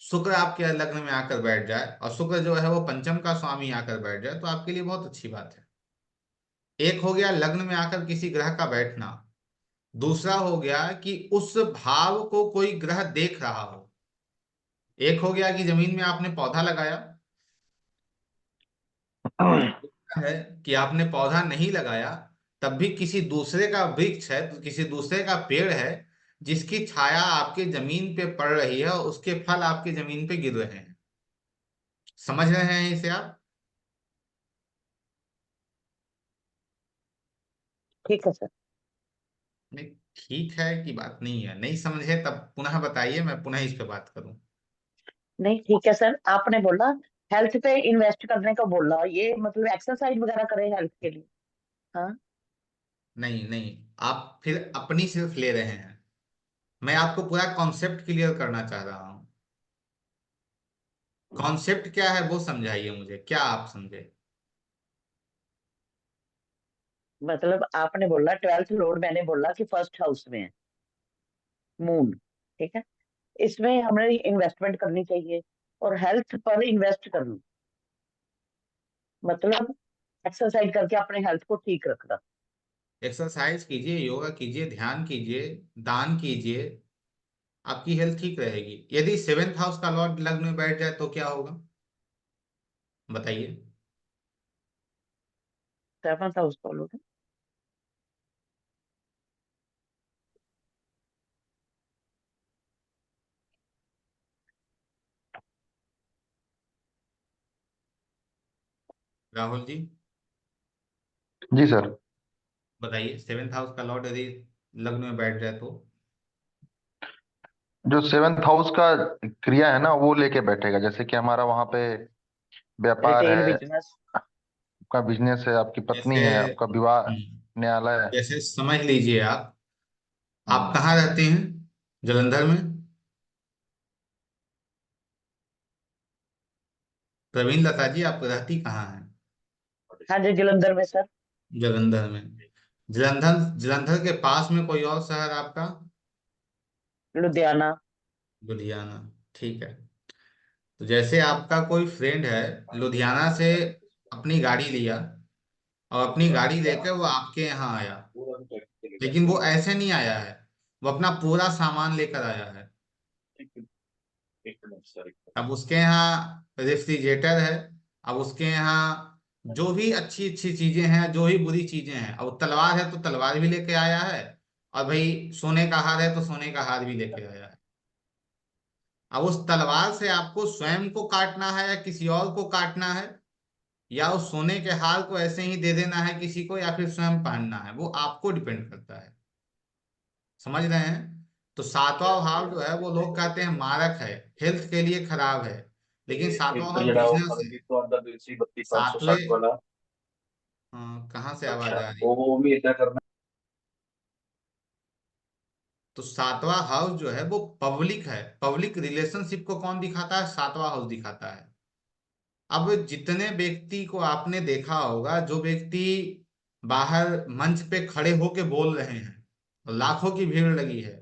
S1: शुक्र आपके लग्न में आकर बैठ जाए, और शुक्र जो है वो पंचम का स्वामी आकर बैठ जाए, तो आपके लिए बहुत अच्छी बात है। एक हो गया लग्न में आकर किसी ग्रह का बैठना, दूसरा हो गया कि उस भाव को कोई ग्रह देख रहा हो। एक हो गया कि जमीन में आपने पौधा लगाया, है कि आपने पौधा नहीं लगाया, तब भी किसी दूसरे का वृक्ष है, तो किसी दूसरे का पेड़ है, जिसकी छाया आपके जमीन पे पड़ रही है और उसके फल आपके जमीन पे गिर रहे हैं। समझ रहे हैं इसे आप?
S3: ठीक है सर।
S1: नहीं, ठीक है कि बात नहीं है, नहीं समझे तब पुनः बताइए, मैं पुनः इस पे बात करूं।
S3: नहीं ठीक है सर, आपने बोला हेल्थ पे इन्वेस्ट करने का बोला, ये मतलब एक्सरसाइज वगैरह करें हेल्थ के लिए। हाँ।
S1: नहीं नहीं, आप फिर अपनी सिर्फ ले रहे हैं। मैं आपको पूरा कॉन्सेप्ट क्लियर करना चाह रहा हूँ। कॉन्सेप्ट क्या है वो समझाइए मुझे, क्या आप समझे?
S3: मतलब आपने बोला 12th लॉर्ड, मैंने बोला कि फर्स्ट हाउस में है मून, ठीक है, इसमें हमें इन्वेस्टमेंट करनी चाहिए और हेल्थ पर इन्वेस्ट करना, मतलब एक्सरसाइज करके अपने हेल्थ को ठीक रखना।
S1: एक्सरसाइज कीजिए, योगा कीजिए, ध्यान कीजिए, दान कीजिए, आपकी हेल्थ ठीक रहेगी। यदि सेवेंथ हाउस का लॉर्ड लग्न में बैठ जाए तो क्या होगा, बताइए।
S3: 7th हाउस फॉलो है।
S1: राहुल जी,
S2: जी सर।
S1: बताइए, सेवेंथ हाउस का लॉर्ड यदि लग्न में बैठ जाए तो?
S2: जो सेवेंथ हाउस का क्रिया है ना, वो लेके बैठेगा, जैसे कि हमारा वहां पे व्यापार
S3: रिटेल
S2: है,
S3: बिजनेस।
S2: आपका बिजनेस है, आपकी पत्नी
S1: जैसे
S2: है, आपका विवाह,
S1: हम्म,
S2: न्यायालय है।
S1: जैसे समझ लीजिए आप
S2: हम्म।
S1: कहाँ रहते हैं? जलंधर में? प्रवीण लता जी, आप रहती कहाँ हैं?
S3: हाँ जी, जलंधर में सर।
S1: जलंधर में। जलंधर, जलंधर के पास में कोई और शहर आपका?
S3: लुधियाना।
S1: लुधियाना, ठीक है। तो जैसे आपका कोई फ्रेंड है, लुधियाना से अपनी गाड़ी लिया, और अपनी गाड़ी लेकर वो आपके यहाँ आया, लेकिन वो ऐसे नहीं आया है, वो अपना पूरा सामान लेकर आया है। अब उसके यहाँ रेफ्रिजरेटर है, अब उसके यहाँ जो भी अच्छी अच्छी चीजें हैं, जो भी बुरी चीजें हैं, अब तलवार है तो तलवार भी लेके आया है, और भाई सोने का हार है तो सोने का हार भी लेके आया है। अब उस तलवार से आपको स्वयं को काटना है या किसी और को काटना है, या उस सोने के हार को ऐसे ही दे देना है किसी को, या फिर स्वयं पहनना है, वो आपको डिपेंड करता है। समझ रहे हैं? तो सातवां भाव जो है वो लोग कहते हैं मारक है, हेल्थ के लिए खराब है, लेकिन सातवां भाव बिजनेस है। सातवें, कहाँ से आवाज आ रही है? तो सातवां हाउस जो है वो पब्लिक है, पब्लिक रिलेशनशिप को कौन दिखाता है? सातवां हाउस दिखाता है। अब जितने व्यक्ति को आपने देखा होगा, जो व्यक्ति बाहर मंच पे खड़े होके बोल रहे हैं, लाखों की भीड़ लगी है,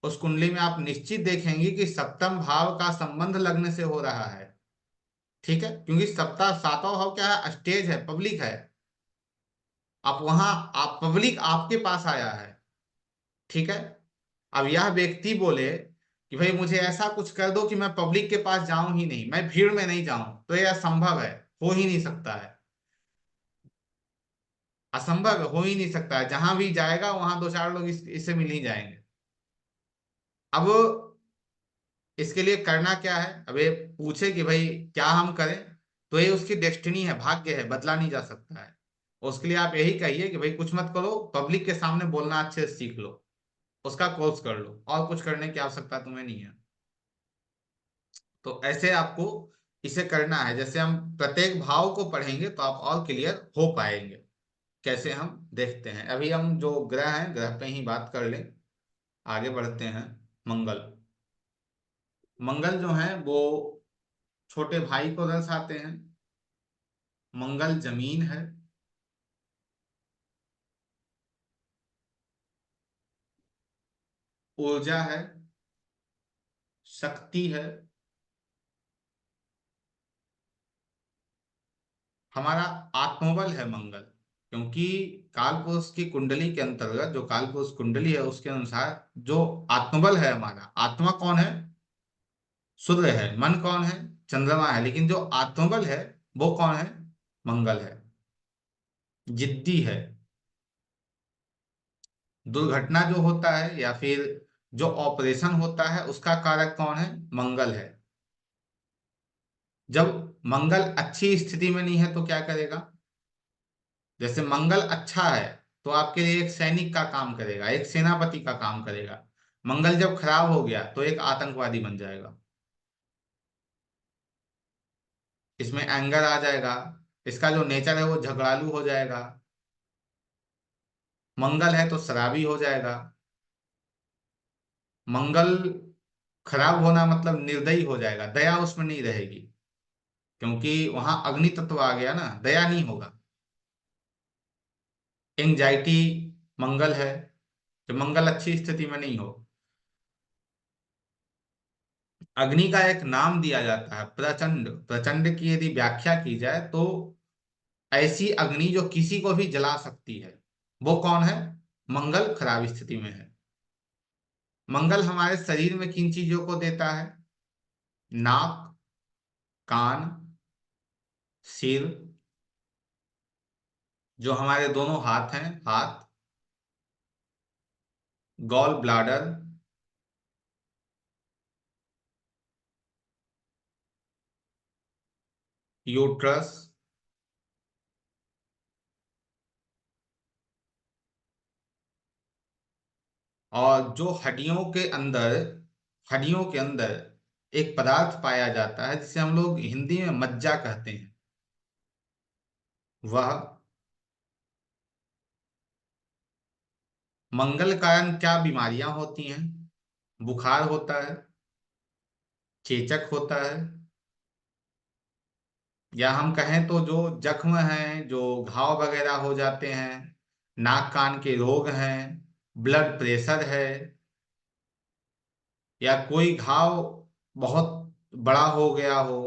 S1: उस कुंडली में आप निश्चित देखेंगे कि सप्तम भाव का संबंध लगने से हो रहा है। ठीक है, क्योंकि सप्ताह सातवां भाव क्या है? स्टेज है, पब्लिक है। आप वहां, आप पब्लिक आपके पास आया है। ठीक है। अब यह व्यक्ति बोले कि भाई मुझे ऐसा कुछ कर दो कि मैं पब्लिक के पास जाऊं ही नहीं, मैं भीड़ में नहीं जाऊं, तो यह असंभव है, हो ही नहीं सकता है। असंभव है, हो ही नहीं सकता है। जहां भी जाएगा वहां दो चार लोग इससे मिल ही जाएंगे। अब इसके लिए करना क्या है? अब ये पूछे कि भाई क्या हम करें, तो ये उसकी डेस्टिनी है, भाग्य है, बदला नहीं जा सकता है। उसके लिए आप यही कहिए कि भाई कुछ मत करो, पब्लिक के सामने बोलना अच्छे से सीख लो, उसका कोर्स कर लो, और कुछ करने की आवश्यकता तुम्हें नहीं है। तो ऐसे आपको इसे करना है। जैसे हम प्रत्येक भाव को पढ़ेंगे तो आप और क्लियर हो पाएंगे। कैसे हम देखते हैं। अभी हम जो ग्रह हैं ग्रह पे ही बात कर लें, आगे बढ़ते हैं। मंगल, मंगल जो है वो छोटे भाई को दर्शाते हैं। मंगल जमीन है, ऊर्जा है, शक्ति है, हमारा आत्मबल है मंगल। क्योंकि कालपुरुष की कुंडली के अंतर्गत, जो कालपुरुष कुंडली है उसके अनुसार जो आत्मबल है, हमारा आत्मा कौन है? सूर्य है। मन कौन है? चंद्रमा है। लेकिन जो आत्मबल है वो कौन है? मंगल है। जिद्दी है। दुर्घटना जो होता है या फिर जो ऑपरेशन होता है उसका कारक कौन है? मंगल है। जब मंगल अच्छी स्थिति में नहीं है तो क्या करेगा? जैसे मंगल अच्छा है तो आपके लिए एक सैनिक का काम करेगा, एक सेनापति का काम करेगा। मंगल जब खराब हो गया तो एक आतंकवादी बन जाएगा। इसमें एंगर आ जाएगा, इसका जो नेचर है वो झगड़ालू हो जाएगा। मंगल है तो शराबी हो जाएगा। मंगल खराब होना मतलब निर्दयी हो जाएगा, दया उसमें नहीं रहेगी। क्योंकि वहां अग्नि तत्व आ गया ना, दया नहीं होगा। एंजाइटी मंगल है, कि मंगल अच्छी स्थिति में नहीं हो। अग्नि का एक नाम दिया जाता है प्रचंड। प्रचंड की यदि व्याख्या की जाए तो ऐसी अग्नि जो किसी को भी जला सकती है, वो कौन है? मंगल खराब स्थिति में है। मंगल हमारे शरीर में किन चीजों को देता है? नाक, कान, सिर, जो हमारे दोनों हाथ हैं, हाथ, गॉल ब्लाडर, यूट्रस, और जो हड्डियों के अंदर एक पदार्थ पाया जाता है जिसे हम लोग हिंदी में मज्जा कहते हैं, वह मंगल कारण क्या बीमारियां होती हैं? बुखार होता है, चेचक होता है, या हम कहें तो जो जख्म हैं, जो घाव वगैरह हो जाते हैं, नाक कान के रोग हैं, ब्लड प्रेशर है, या कोई घाव बहुत बड़ा हो गया हो,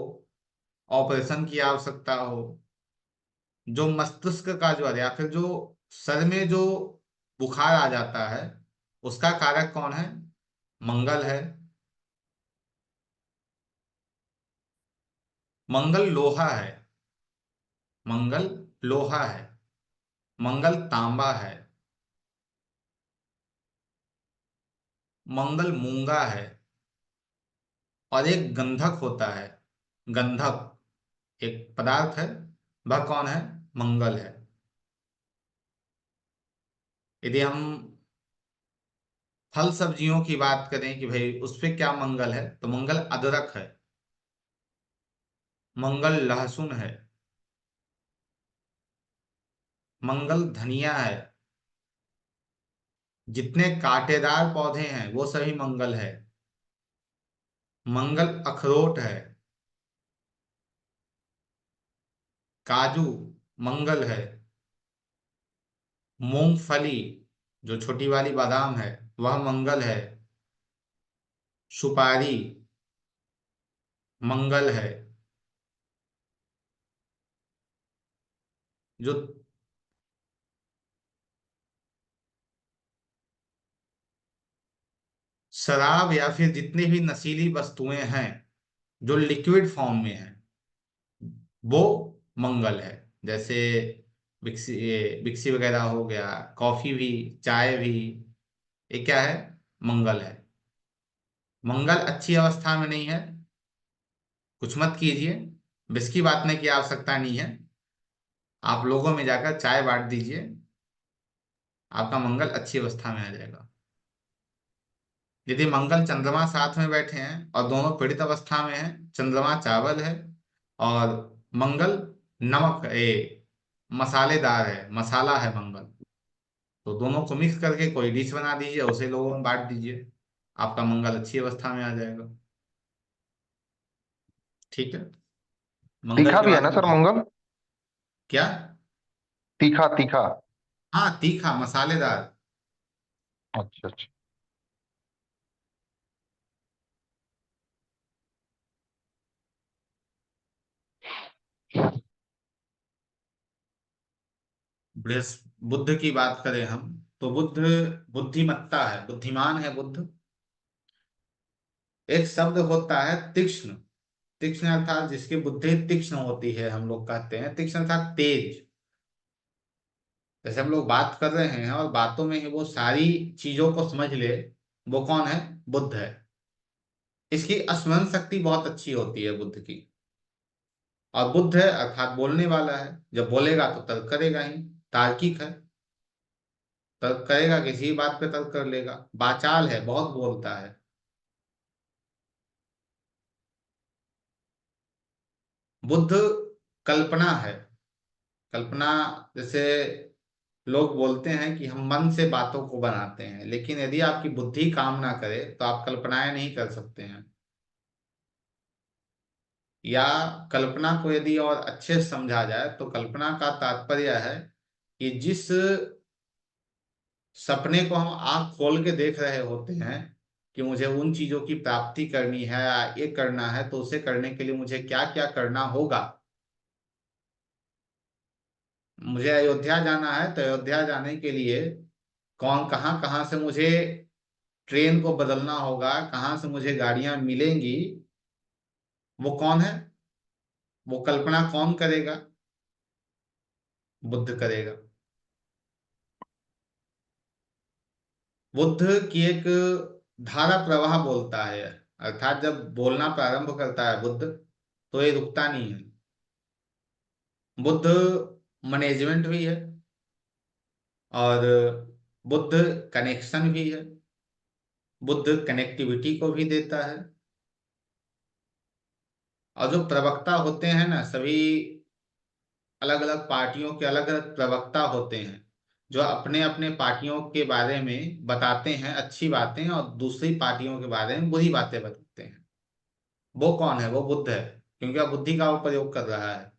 S1: ऑपरेशन की आवश्यकता हो, जो मस्तिष्क का ज्वर या फिर जो सर में जो बुखार आ जाता है, उसका कारक कौन है? मंगल है। मंगल लोहा है। मंगल लोहा है। मंगल तांबा है। मंगल मूंगा है। और एक गंधक होता है, गंधक एक पदार्थ है, वह कौन है? मंगल है। यदि हम फल सब्जियों की बात करें कि भाई उस पे क्या मंगल है, तो मंगल अदरक है, मंगल लहसुन है, मंगल धनिया है। जितने कांटेदार पौधे हैं वो सभी मंगल है। मंगल अखरोट है। काजू मंगल है। मूंगफली, जो छोटी वाली बादाम है, वह मंगल है। सुपारी मंगल है। जो शराब या फिर जितनी भी नशीली वस्तुएं हैं जो लिक्विड फॉर्म में है, वो मंगल है। जैसे विक्सी वगैरह हो गया, कॉफी भी, चाय भी, ये क्या है? मंगल है। मंगल अच्छी अवस्था में नहीं है, कुछ मत कीजिए, विस्की बांटने की आवश्यकता नहीं है। आप लोगों में जाकर चाय बांट दीजिए, आपका मंगल अच्छी अवस्था में आ जाएगा। यदि मंगल चंद्रमा साथ में बैठे हैं और दोनों पीड़ित अवस्था में हैं, चंद्रमा चावल है और मंगल नमक, मसालेदार है, मसाला है मंगल। तो दोनों को मिक्स करके कोई डिश बना दीजिए, उसे लोगों में बांट दीजिए, आपका मंगल अच्छी अवस्था में आ जाएगा। ठीक है। मंगल
S2: तीखा
S1: के
S2: भी है
S1: बाद
S2: ना सर
S1: में
S2: मंगल?
S1: क्या?
S2: तीखा तीखा।
S1: हाँ, तीखा मसालेदार।
S2: अच्छा अच्छा।
S1: बुद्ध की बात करें हम, तो बुद्ध बुद्धिमत्ता है, बुद्धिमान है बुद्ध। एक शब्द होता है तीक्ष्ण। तीक्ष्ण अर्थात जिसकी बुद्धि तीक्ष्ण होती है, हम लोग कहते हैं तीक्ष्ण अर्थात तेज। जैसे हम लोग बात कर रहे हैं और बातों में ही वो सारी चीजों को समझ ले, वो कौन है? बुद्ध है। इसकी स्मरण शक्ति बहुत अच्छी होती है बुद्ध की। और बुद्ध है अर्थात बोलने वाला है, जब बोलेगा तो तर्क करेगा ही, तार्किक है। तर्क करेगा, किसी भी बात पे तर्क कर लेगा, वाचाल है, बहुत बोलता है। बुद्ध कल्पना है। कल्पना, जैसे लोग बोलते हैं कि हम मन से बातों को बनाते हैं, लेकिन यदि आपकी बुद्धि काम ना करे तो आप कल्पनाएं नहीं कर सकते हैं। या कल्पना को यदि और अच्छे से समझा जाए तो कल्पना का तात्पर्य है कि जिस सपने को हम आंख खोल के देख रहे होते हैं कि मुझे उन चीजों की प्राप्ति करनी है या ये करना है, तो उसे करने के लिए मुझे क्या क्या करना होगा। मुझे अयोध्या जाना है, तो अयोध्या जाने के लिए कौन कहाँ कहाँ से मुझे ट्रेन को बदलना होगा, कहाँ से मुझे गाड़ियां मिलेंगी, वो कौन है? वो कल्पना कौन करेगा? बुद्ध करेगा। बुद्ध की एक धारा प्रवाह बोलता है, अर्थात जब बोलना प्रारंभ करता है बुद्ध, तो ये रुकता नहीं है। बुद्ध मैनेजमेंट भी है, और बुद्ध कनेक्शन भी है। बुद्ध कनेक्टिविटी को भी देता है। और जो प्रवक्ता होते हैं ना, सभी अलग अलग पार्टियों के अलग अलग प्रवक्ता होते हैं, जो अपने अपने पार्टियों के बारे में बताते हैं अच्छी बातें और दूसरी पार्टियों के बारे में बुरी बातें बताते हैं। वो कौन है? वो बुद्ध है, क्योंकि अब बुद्धि का वो प्रयोग कर रहा है।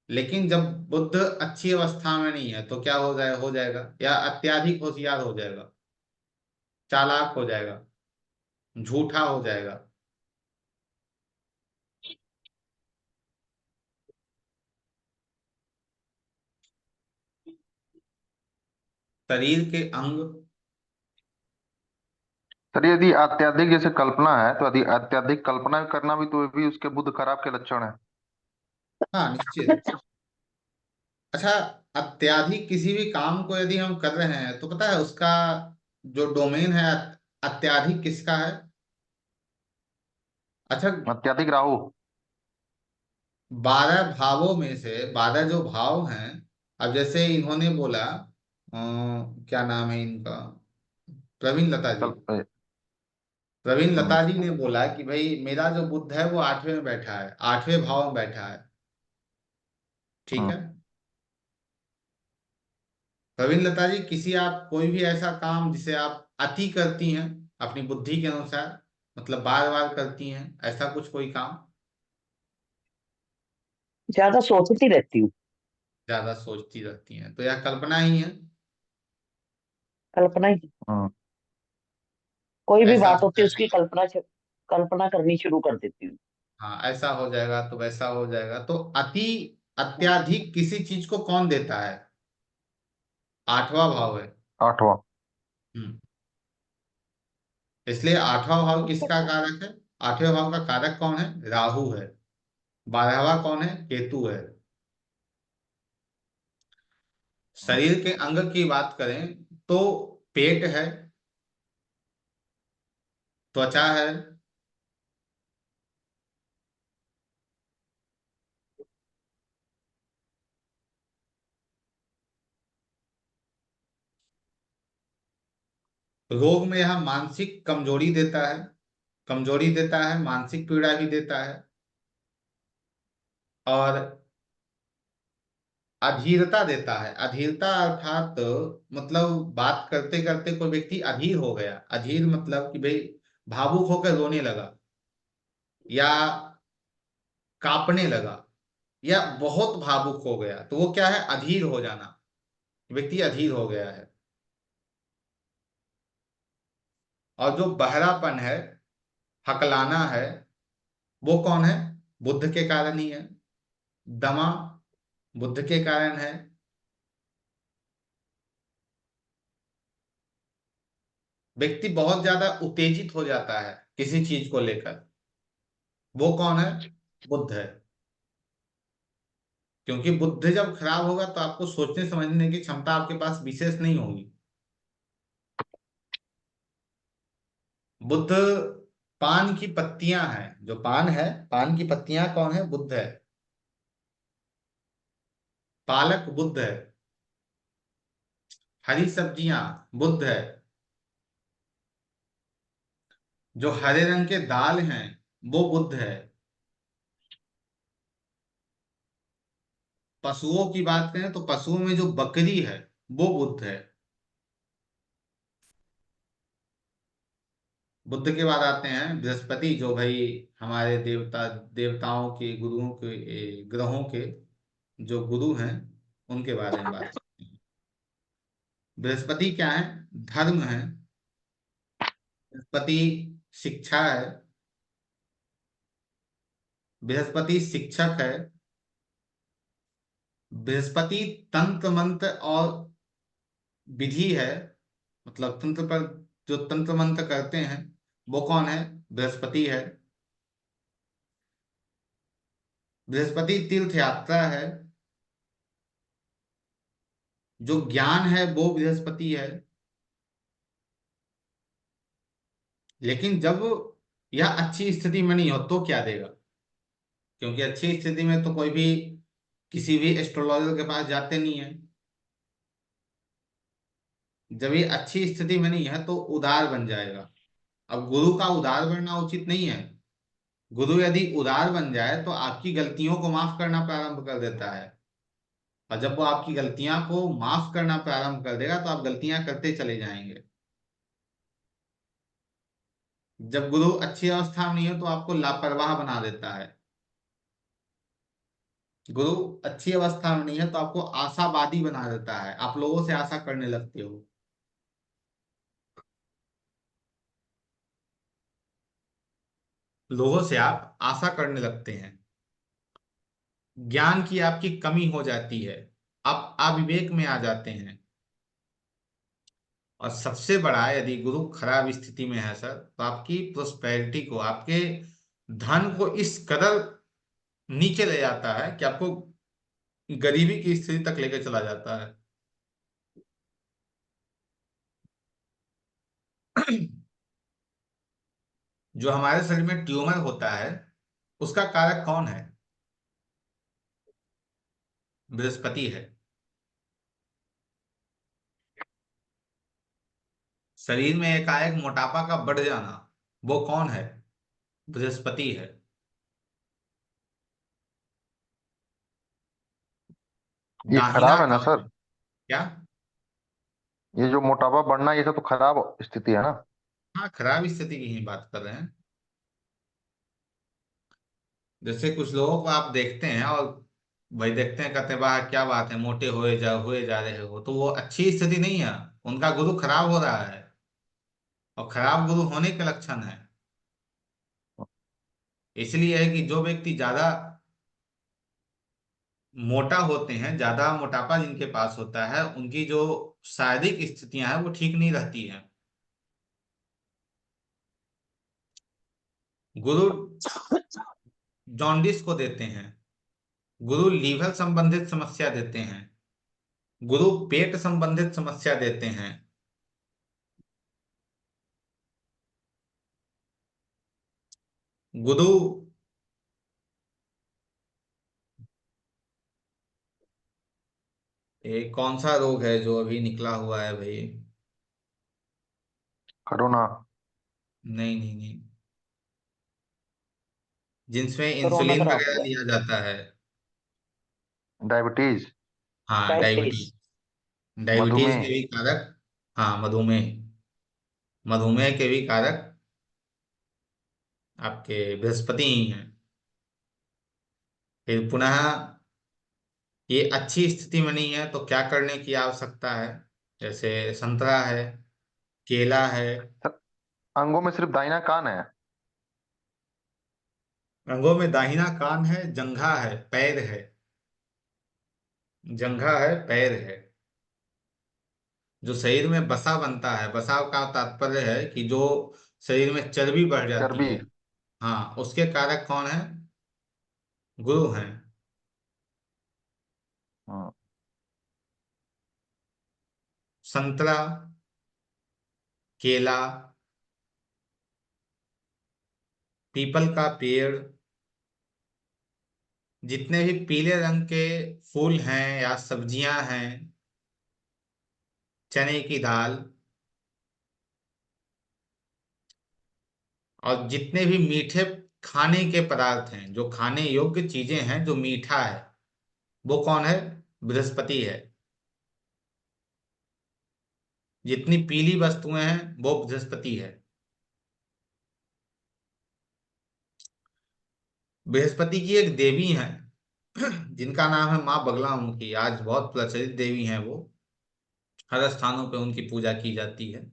S1: लेकिन जब बुद्ध अच्छी अवस्था में नहीं है तो क्या हो जाएगा, या अत्याधिक होशियार हो जाएगा, चालाक हो जाएगा, झूठा हो जाएगा। शरीर के अंग।
S2: सर यदि अत्यधिक जैसे कल्पना है, तो यदि अत्यधिक कल्पना करना भी, तो ये भी उसके बुद्ध खराब के लक्षण है।
S1: हाँ, निश्चित। अच्छा, अत्याधिक किसी भी काम को यदि हम कर रहे हैं, तो पता है उसका जो डोमेन है, अत्याधिक किसका है? अच्छा,
S2: अत्यधिक राहु।
S1: 12 भावों में से 12 जो भाव हैं, अब जैसे इन्होंने बोला, क्या नाम है इनका, प्रवीण लता जी।
S2: कल्प।
S1: प्रवीण
S2: हम्म।
S1: लता जी ने बोला कि भाई मेरा जो बुद्ध है वो 8वें में बैठा है, 8वें भाव में बैठा है। ठीक
S2: हम्म।
S1: है। प्रवीण लता जी, किसी आप कोई भी ऐसा काम जिसे आप अति करती हैं अपनी बुद्धि के अनुसार, मतलब बार बार करती हैं, ऐसा कुछ कोई काम?
S3: ज्यादा सोचती रहती हूँ।
S1: ज्यादा सोचती रहती हैं, तो यह कल्पना ही है।
S3: कल्पना ही,
S2: हम्म।
S3: कोई भी
S1: ऐसा
S3: बात
S1: हो
S3: होती है
S1: जाएगा।
S3: उसकी कल्पना करनी शुरू कर देती हूँ।
S1: हाँ, ऐसा हो जाएगा तो वैसा हो जाएगा। तो अति, अत्याधिक किसी चीज को कौन देता है? 8वां भाव है।
S2: आठवां।
S1: हम्म। इसलिए 8वां भाव किसका कारक है? 8वें भाव का कारक कौन है? राहु है। 12वां कौन है? केतु है। शरीर के अंग की बात करें तो पेट है, त्वचा है, रोग में यह मानसिक कमजोरी देता है, कमजोरी देता है, मानसिक पीड़ा भी देता है। और अधीरता देता है। अधीरता अर्थात मतलब बात करते करते कोई व्यक्ति अधीर हो गया। अधीर मतलब कि भाई भावुक होकर रोने लगा, या कांपने लगा, या बहुत भावुक हो गया, तो वो क्या है, अधीर हो जाना। व्यक्ति अधीर हो गया है। और जो बहरापन है, हकलाना है, वो कौन है, बुद्ध के कारण ही है। दमा बुद्ध के कारण है। व्यक्ति बहुत ज्यादा उत्तेजित हो जाता है किसी चीज को लेकर, वो कौन है, बुद्ध है। क्योंकि बुद्ध जब खराब होगा तो आपको सोचने समझने की क्षमता आपके पास विशेष नहीं होगी। बुद्ध पान की पत्तियां हैं, जो पान है, पान की पत्तियां कौन है, बुद्ध है। पालक बुद्ध है। हरी सब्जियां बुद्ध है। जो हरे रंग के दाल हैं वो बुद्ध है। पशुओं की बात करें तो पशुओं में जो बकरी है वो बुद्ध है। बुद्ध के बाद आते हैं बृहस्पति, जो भाई हमारे देवताओं के, गुरुओं के, ग्रहों के जो गुरु हैं, उनके बारे में बात करते हैं। बृहस्पति क्या है, धर्म है। बृहस्पति शिक्षा है। बृहस्पति शिक्षक है। बृहस्पति तंत्र मंत्र और विधि है। मतलब तंत्र पर जो तंत्र मंत्र करते हैं वो कौन है, बृहस्पति है। बृहस्पति तीर्थ यात्रा है। जो ज्ञान है वो बृहस्पति है। लेकिन जब यह अच्छी स्थिति में नहीं हो तो क्या देगा, क्योंकि अच्छी स्थिति में तो कोई भी किसी भी एस्ट्रोलॉजर के पास जाते नहीं है। जब ये अच्छी स्थिति में नहीं है तो उदार बन जाएगा। अब गुरु का उदार बनना उचित नहीं है। गुरु यदि उदार बन जाए तो आपकी गलतियों को माफ करना प्रारंभ कर देता है। और जब वो आपकी गलतियां को माफ करना प्रारंभ कर देगा तो आप गलतियां करते चले जाएंगे। जब गुरु अच्छी अवस्था में नहीं हो तो आपको लापरवाह बना देता है। गुरु अच्छी अवस्था में नहीं है तो आपको आशावादी बना देता है, आप लोगों से आशा करने लगते हो। लोगों से आप आशा करने लगते हैं। ज्ञान की आपकी कमी हो जाती है। आप अविवेक में आ जाते हैं। और सबसे बड़ा, यदि गुरु खराब स्थिति में है सर, तो आपकी प्रोस्पेरिटी को, आपके धन को इस कदर नीचे ले जाता है कि आपको गरीबी की स्थिति तक लेकर चला जाता है। जो हमारे शरीर में ट्यूमर होता है उसका कारक कौन है, बृहस्पति है। शरीर में एकाएक मोटापा का बढ़ जाना, वो कौन है, बृहस्पति है।
S2: ये
S1: दाहिना
S2: खराब है ना
S1: काम,
S2: सर?
S1: क्या,
S2: ये जो मोटापा बढ़ना, ये सब तो खराब स्थिति है ना?
S1: हाँ खराब स्थिति की ही बात कर रहे हैं। जैसे कुछ लोगों को आप देखते हैं और भाई देखते हैं, कहते हैं वाह क्या बात है, मोटे हुए जा रहे हो, तो वो अच्छी स्थिति नहीं है। उनका गुरु खराब हो रहा है। और खराब गुरु होने के लक्षण है। इसलिए है कि जो व्यक्ति ज्यादा मोटा होते हैं, ज्यादा मोटापा जिनके पास होता है, उनकी जो शारीरिक स्थितियां हैं वो ठीक नहीं रहती हैं। गुरु जॉन्डिस को देते हैं। गुरु लीवर संबंधित समस्या देते हैं। गुरु पेट संबंधित समस्या देते हैं। गुरु एक कौन सा रोग है जो अभी निकला हुआ है भाई,
S2: करोना।
S1: नहीं नहीं नहीं, जिनमें
S3: कोरोना तो
S1: इंसुलिन
S3: रह
S1: वगैरह
S3: गया।
S1: लिया जाता है।
S2: डायबिटीज।
S1: हाँ,
S3: डायबिटीज।
S1: डायबिटीज। डायबिटीज
S2: मधुमेह।
S1: के भी कारक। हाँ, मधुमेह। मधुमेह के भी कारक आपके बृहस्पति ही हैं। फिर पुनः ये अच्छी स्थिति में नहीं है तो क्या करने की आवश्यकता है? जैसे संतरा है, केला है।
S2: सर, अंगों में सिर्फ दाहिना कान है।
S1: अंगों में दाहिना कान है, जंघा है, पैर है। जंघा है, पैर है। जो शरीर में बसा बनता है, बसा का तात्पर्य है कि जो शरीर में चर्बी बढ़ जाती
S2: चर्बी।
S1: है। हाँ, उसके कारक कौन है? गुरु हैं।
S2: हाँ।
S1: संतरा, केला, पीपल का पेड़, जितने भी पीले रंग के फूल हैं या सब्जियां हैं, चने की दाल, और जितने भी मीठे खाने के पदार्थ हैं, जो खाने योग्य चीजें हैं, जो मीठा है, वो कौन है? बृहस्पति है। जितनी पीली वस्तुएं हैं वो बृहस्पति है। बृहस्पति की एक देवी है जिनका नाम है माँ बगलामुखी। आज बहुत प्रचलित देवी हैं वो। हर स्थानों पे उनकी पूजा की जाती है।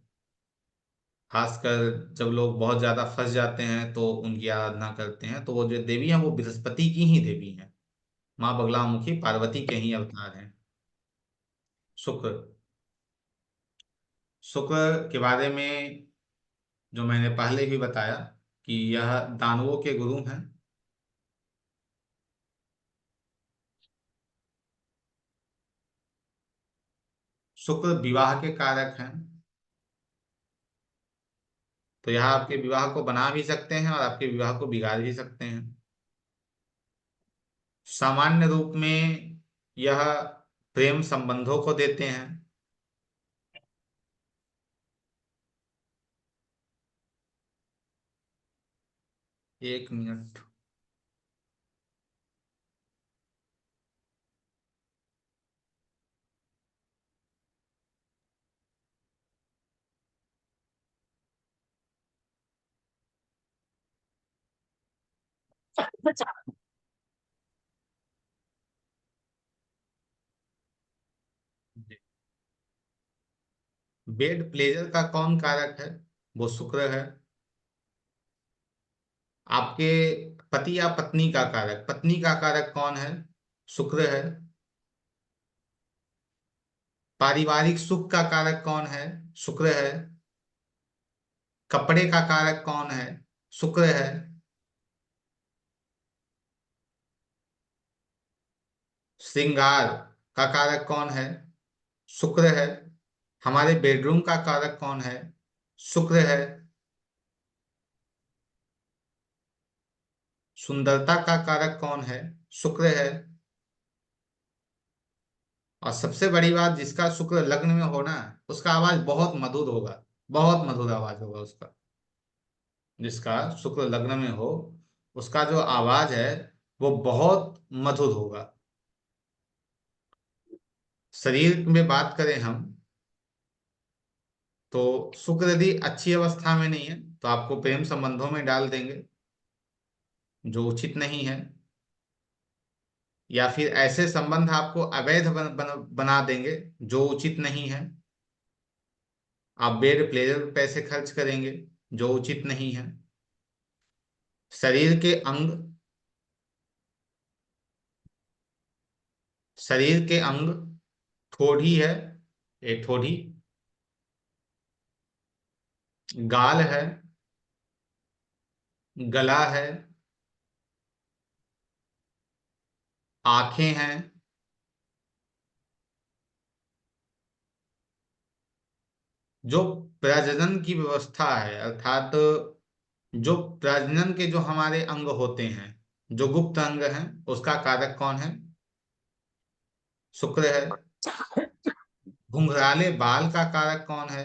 S1: खासकर जब लोग बहुत ज्यादा फंस जाते हैं तो उनकी आराधना करते हैं। तो वो जो देवी हैं वो बृहस्पति की ही देवी हैं। माँ बगलामुखी पार्वती के ही अवतार हैं। शुक्र। शुक्र के बारे में जो मैंने पहले भी बताया कि यह दानवों के गुरु हैं। शुक्र विवाह के कारक हैं। तो यह आपके विवाह को बना भी सकते हैं और आपके विवाह को बिगाड़ भी सकते हैं। सामान्य रूप में यह प्रेम संबंधों को देते हैं। 1 मिनट। बेड प्लेजर का कौन कारक है? वो शुक्र है। आपके पति या पत्नी का कारक, पत्नी का कारक कौन है? शुक्र है। पारिवारिक सुख का कारक कौन है? शुक्र है। कपड़े का कारक कौन है? शुक्र है। श्रृंगार का कारक कौन है? शुक्र है। हमारे बेडरूम का कारक कौन है? शुक्र है। सुंदरता का कारक कौन है? शुक्र है। और सबसे बड़ी बात, जिसका शुक्र लग्न में होना है उसका आवाज बहुत मधुर होगा। बहुत मधुर आवाज होगा उसका। जिसका शुक्र लग्न में हो उसका जो आवाज है वो बहुत मधुर होगा। शरीर में बात करें हम तो शुक्र यदि अच्छी अवस्था में नहीं है तो आपको प्रेम संबंधों में डाल देंगे जो उचित नहीं है। या फिर ऐसे संबंध आपको अवैध बना देंगे जो उचित नहीं है। आप बेड प्लेजर पे पैसे खर्च करेंगे जो उचित नहीं है। शरीर के अंग, शरीर के अंग, ठोड़ी है, एक ठोड़ी, गाल है, गला है, आंखें हैं, जो प्रजनन की व्यवस्था है, अर्थात जो प्रजनन के जो हमारे अंग होते हैं, जो गुप्त अंग हैं, उसका कारक कौन है? शुक्र है। घुंघराले बाल का कारक कौन है?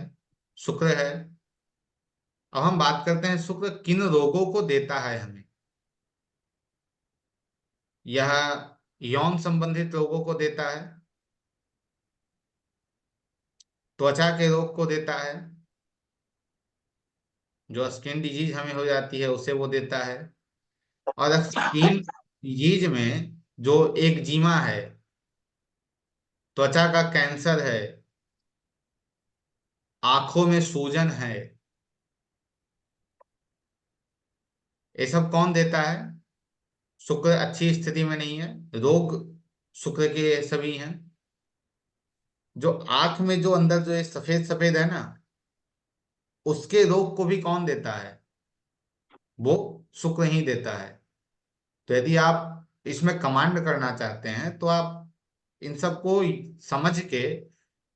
S1: शुक्र है। अब हम बात करते हैं शुक्र किन रोगों को देता है हमें। यह यौन संबंधित रोगों को देता है। त्वचा के रोग को देता है, जो स्किन डिजीज हमें हो जाती है उसे वो देता है। और स्किन डिजीज में जो एक जीमा है, त्वचा का कैंसर है, आंखों में सूजन है, ये सब कौन देता है? शुक्र अच्छी स्थिति में नहीं है, रोग शुक्र के सभी हैं। जो आंख में जो अंदर जो ये सफेद सफेद है ना, उसके रोग को भी कौन देता है? वो शुक्र ही देता है। तो यदि आप इसमें कमांड करना चाहते हैं तो आप इन सबको समझ के,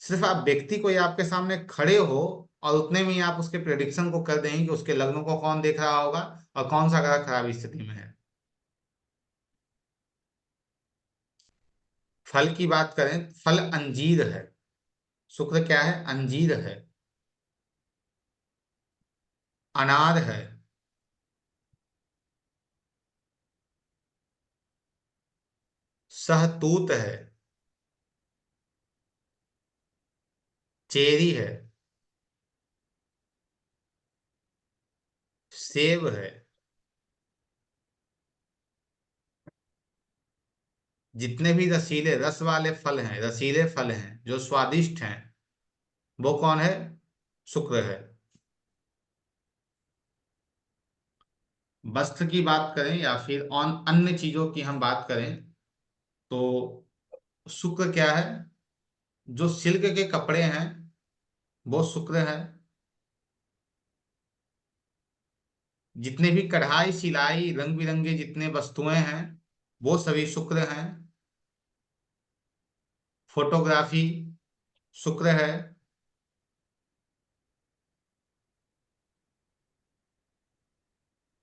S1: सिर्फ आप व्यक्ति को या आपके सामने खड़े हो और उतने में ही आप उसके प्रेडिक्शन को कर देंगे कि उसके लग्नों को कौन देख रहा होगा और कौन सा ग्रह खराब स्थिति में है। फल की बात करें, फल अंजीर है। शुक्र क्या है? अंजीर है, अनार है, सहतूत है, चेरी है, सेब है। जितने भी रसीले रस वाले फल हैं, रसीले फल हैं जो स्वादिष्ट हैं, वो कौन है? शुक्र है। वस्त्र की बात करें या फिर अन्य चीजों की हम बात करें तो शुक्र क्या है? जो सिल्क के कपड़े हैं वो शुक्र है। जितने भी कढ़ाई सिलाई रंग बिरंगे जितने वस्तुएं हैं वो सभी शुक्र हैं। फोटोग्राफी शुक्र है।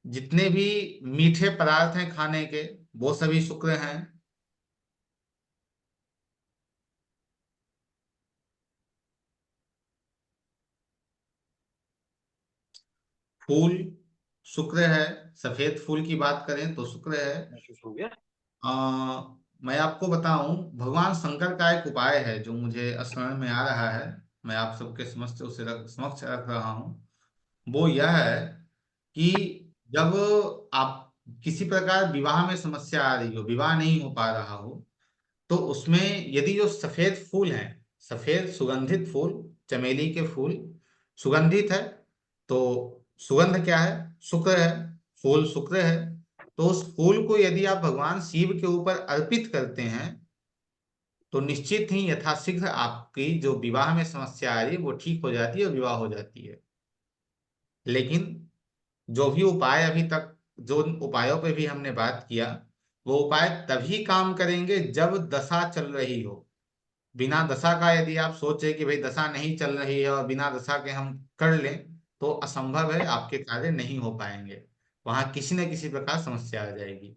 S1: जितने भी मीठे पदार्थ हैं खाने के वो सभी शुक्र हैं। फूल शुक्र है। सफेद फूल की बात करें तो शुक्र है।
S3: महसूस हो गया।
S1: मैं आपको बताऊं, भगवान शंकर का एक उपाय है जो मुझे स्मरण में आ रहा है, मैं आप सबके समक्ष रख रहा हूं। वो यह है कि जब आप किसी प्रकार विवाह में समस्या आ रही हो, विवाह नहीं हो पा रहा हो, तो उसमें यदि जो सफेद फूल हैं, सफेद सुगंधित फूल, चमेली के फूल सुगंधित है, तो सुगंध क्या है? शुक्र है। फूल शुक्र है। तो उस फूल को यदि आप भगवान शिव के ऊपर अर्पित करते हैं तो निश्चित ही यथाशीघ्र आपकी जो विवाह में समस्या आ रही है वो ठीक हो जाती है और विवाह हो जाती है। लेकिन जो भी उपाय अभी तक, जो उपायों पे भी हमने बात किया, वो उपाय तभी काम करेंगे जब दशा चल रही हो। बिना दशा का यदि आप सोचे कि भाई दशा नहीं चल रही है और बिना दशा के हम कर लें, तो असंभव है, आपके कार्य नहीं हो पाएंगे। वहां किसी न किसी प्रकार समस्या आ जाएगी।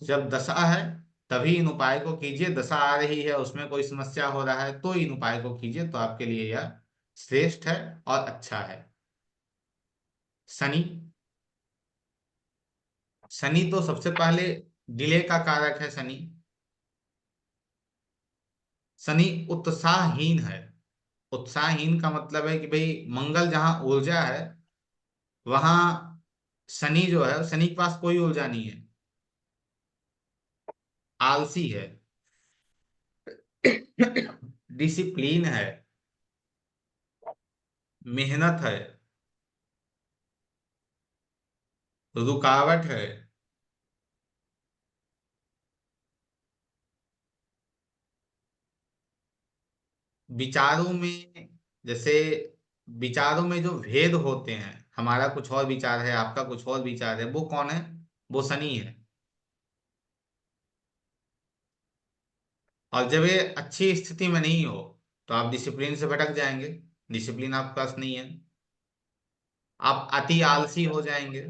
S1: जब दशा है तभी इन उपाय को कीजिए। दशा आ रही है, उसमें कोई समस्या हो रहा है, तो इन उपाय को कीजिए, तो आपके लिए यह श्रेष्ठ है और अच्छा है। शनि। शनि तो सबसे पहले डिले का कारक है। शनि, शनि उत्साहहीन है। उत्साहहीन का मतलब है कि भाई मंगल जहां ऊर्जा है, वहां शनि जो है, शनि के पास कोई ऊर्जा नहीं है, आलसी है। डिसिप्लिन है, मेहनत है, रुकावट है। विचारों में, जैसे विचारों में जो भेद होते हैं, हमारा कुछ और विचार है, आपका कुछ और विचार है, वो कौन है? वो शनि है। और जब ये अच्छी स्थिति में नहीं हो तो आप डिसिप्लिन से भटक जाएंगे। डिसिप्लिन आपके पास नहीं है, आप अति आलसी हो जाएंगे।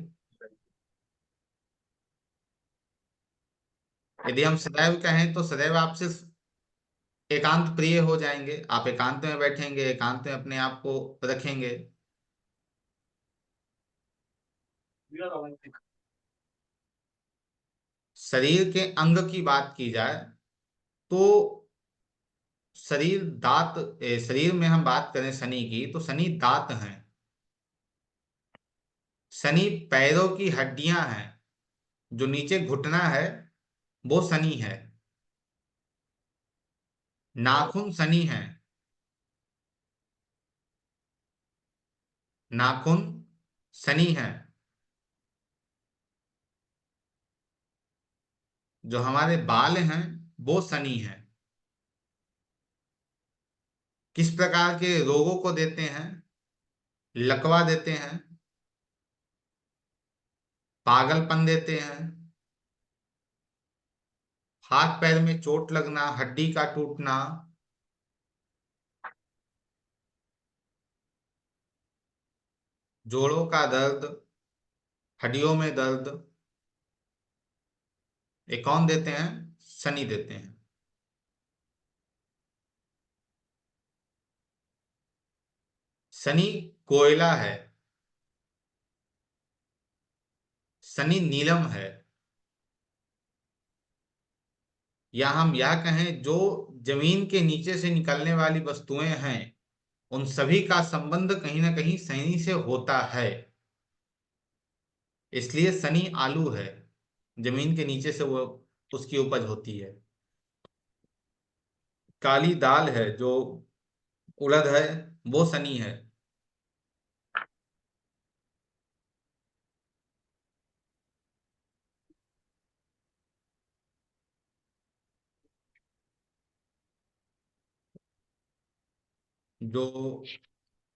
S1: यदि हम सदैव कहें तो सदैव आप सिर्फ एकांत प्रिय हो जाएंगे। आप एकांत में बैठेंगे, एकांत में अपने आप को रखेंगे। शरीर के अंग की बात की जाए तो शरीर दांत, शरीर में हम बात करें शनि की तो शनि दांत हैं। शनि पैरों की हड्डियां हैं, जो नीचे घुटना है वो शनि है। नाखून शनि है, नाखून शनि है। जो हमारे बाल हैं वो शनि है। किस प्रकार के रोगों को देते हैं? लकवा देते हैं, पागलपन देते हैं, हाथ पैर में चोट लगना, हड्डी का टूटना, जोड़ों का दर्द, हड्डियों में दर्द, ये कौन देते हैं? शनि देते हैं। शनि कोयला है, शनि नीलम है। या हम यह कहें, जो जमीन के नीचे से निकलने वाली वस्तुएं हैं उन सभी का संबंध कहीं ना कहीं शनि से होता है। इसलिए शनि आलू है, जमीन के नीचे से वो उसकी उपज होती है। काली दाल है जो उड़द है, वो शनि है। जो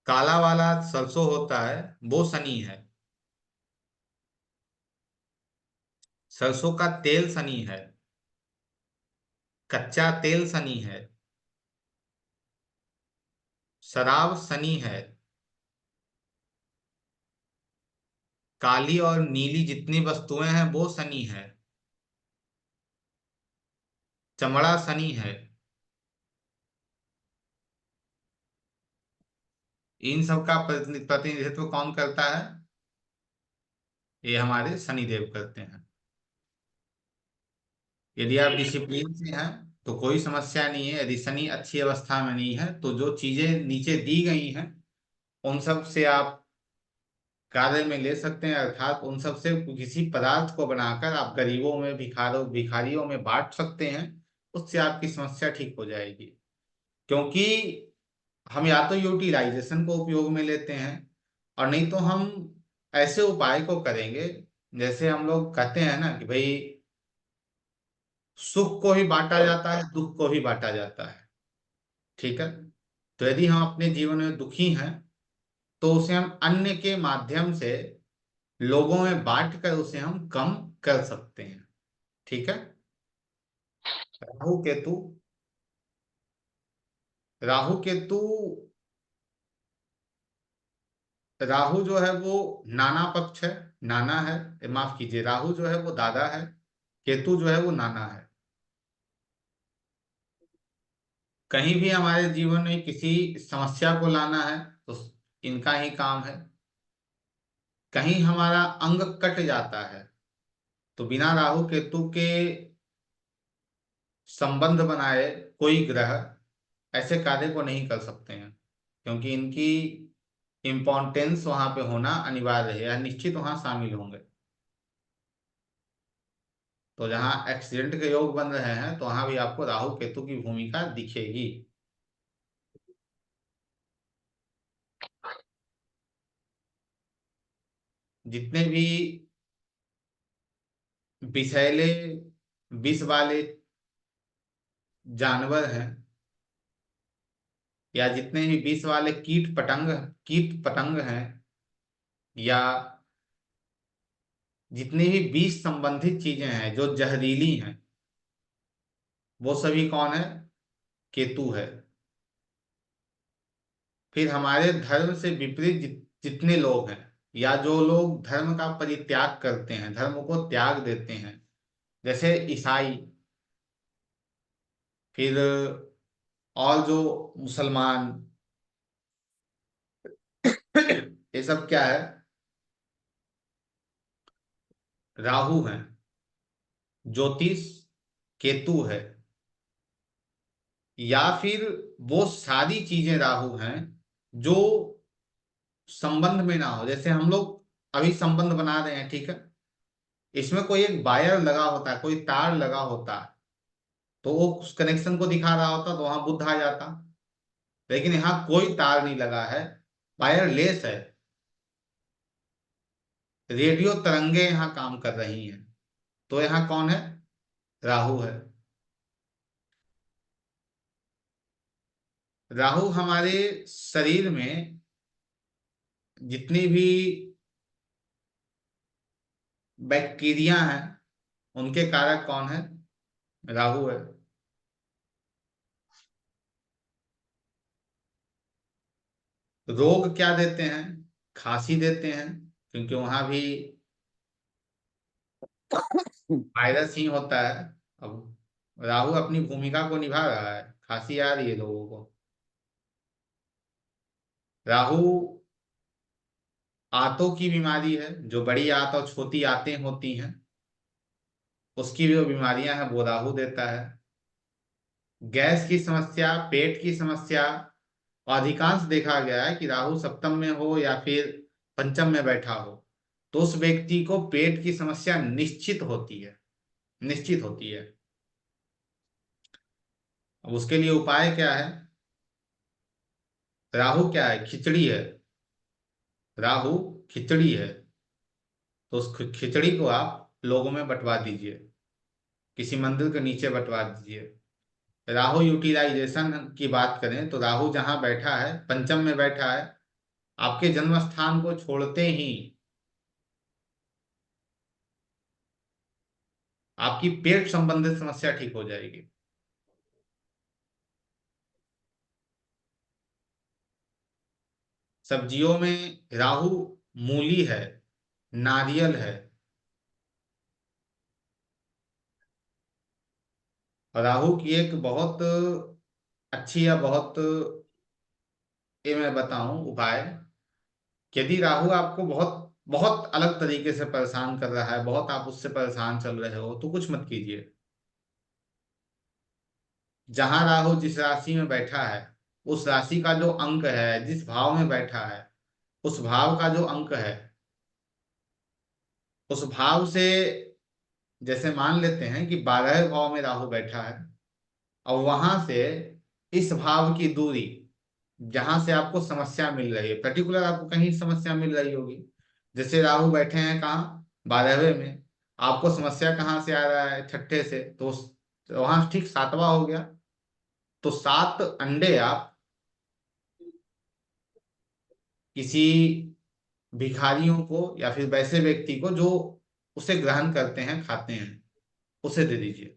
S1: काला वाला सरसों होता है वो शनि है। सरसों का तेल शनि है, कच्चा तेल शनि है, शराब शनि है, काली और नीली जितनी वस्तुएं हैं वो शनि है, चमड़ा शनि है। इन सब का प्रतिनिधित्व कौन करता है? ये हमारे शनिदेव करते हैं। यदि आप डिसिप्लिन से हैं तो कोई समस्या नहीं है। यदि शनि अच्छी अवस्था में नहीं है तो जो चीजें नीचे दी गई हैं उन सब से आप कार्य में ले सकते हैं, अर्थात उन सब से किसी पदार्थ को बनाकर आप गरीबों में, भिखारियों में बांट सकते हैं। उससे आपकी समस्या ठीक हो जाएगी। क्योंकि हम या तो यूटिलाइजेशन को उपयोग में लेते हैं, और नहीं तो हम ऐसे उपाय को करेंगे। जैसे हम लोग कहते हैं ना कि भाई, सुख को ही बांटा जाता है, दुख को भी बांटा जाता है। ठीक है। तो यदि हम अपने जीवन में दुखी हैं तो उसे हम अन्य के माध्यम से लोगों में बांट कर उसे हम कम कर सकते हैं। ठीक है। राहु केतु, राहु केतु, राहु जो है वो नाना पक्ष है, नाना है, माफ कीजिए, राहु जो है वो दादा है, केतु जो है वो नाना है। कहीं भी हमारे जीवन में किसी समस्या को लाना है तो इनका ही काम है। कहीं हमारा अंग कट जाता है तो बिना राहु केतु के संबंध बनाए कोई ग्रह ऐसे कार्य को नहीं कर सकते हैं, क्योंकि इनकी इम्पोर्टेंस वहां पे होना अनिवार्य है, या निश्चित वहां शामिल होंगे। तो जहां एक्सीडेंट के योग बन रहे हैं तो वहां भी आपको राहु केतु की भूमिका दिखेगी। जितने भी विषैले विष वाले जानवर हैं, या जितने भी विष वाले कीट पतंग हैं, या जितनी भी विष संबंधित चीजें हैं जो जहरीली हैं, वो सभी कौन है? केतु है। फिर हमारे धर्म से विपरीत जितने लोग हैं, या जो लोग धर्म का परित्याग करते हैं, धर्म को त्याग देते हैं, जैसे ईसाई, फिर और जो मुसलमान, ये सब क्या है? राहु है। ज्योतिष केतु है। या फिर वो सारी चीजें राहु हैं जो संबंध में ना हो। जैसे हम लोग अभी संबंध बना रहे हैं, ठीक है, इसमें कोई एक वायर लगा होता है, कोई तार लगा होता है, तो वो उस कनेक्शन को दिखा रहा होता, तो वहां बुद्ध आ जाता। लेकिन यहाँ कोई तार नहीं लगा है, वायरलेस है, रेडियो तरंगे यहाँ काम कर रही हैं, तो यहाँ कौन है? राहु है। राहु हमारे शरीर में जितनी भी बैक्टीरिया हैं उनके कारक कौन है? राहु है। रोग क्या देते हैं? खांसी देते हैं, क्योंकि वहां भी वायरस ही होता है। अब राहु अपनी भूमिका को निभा रहा है, खांसी आ रही है लोगों को। राहु आंतों की बीमारी है, जो बड़ी आंत और छोटी आंतें होती हैं, उसकी जो बीमारियां हैं वो राहु देता है। गैस की समस्या, पेट की समस्या, अधिकांश देखा गया है कि राहु सप्तम में हो या फिर पंचम में बैठा हो तो उस व्यक्ति को पेट की समस्या निश्चित होती है, निश्चित होती है। अब उसके लिए उपाय क्या है? राहु क्या है? खिचड़ी है। राहु खिचड़ी है, तो उस खिचड़ी को आप लोगों में बंटवा दीजिए, किसी मंदिर के नीचे बंटवा दीजिए। राहु यूटिलाइजेशन की बात करें तो राहु जहां बैठा है, पंचम में बैठा है, आपके जन्म स्थान को छोड़ते ही आपकी पेट संबंधित समस्या ठीक हो जाएगी। सब्जियों में राहु मूली है, नारियल है। और राहु की एक बहुत अच्छी या बहुत, ये मैं बताऊं उपाय, यदि राहु आपको बहुत बहुत अलग तरीके से परेशान कर रहा है, बहुत आप उससे परेशान चल रहे हो, तो कुछ मत कीजिए। जहां राहु जिस राशि में बैठा है, उस राशि का जो अंक है, जिस भाव में बैठा है, उस भाव का जो अंक है, उस भाव से, जैसे मान लेते हैं कि 12वें भाव में राहु बैठा है, और वहां से इस भाव की दूरी, जहां से आपको समस्या मिल रही है, पर्टिकुलर आपको कहीं समस्या मिल रही होगी। जैसे राहु बैठे हैं कहाँ? 12वें में। आपको समस्या कहाँ से आ रहा है? छठे से, तो वहां ठीक 7वां हो गया। तो 7 अंडे आप किसी भिखारियों को या फिर वैसे व्यक्ति को जो उसे ग्रहण करते हैं, खाते हैं, उसे दे दीजिए।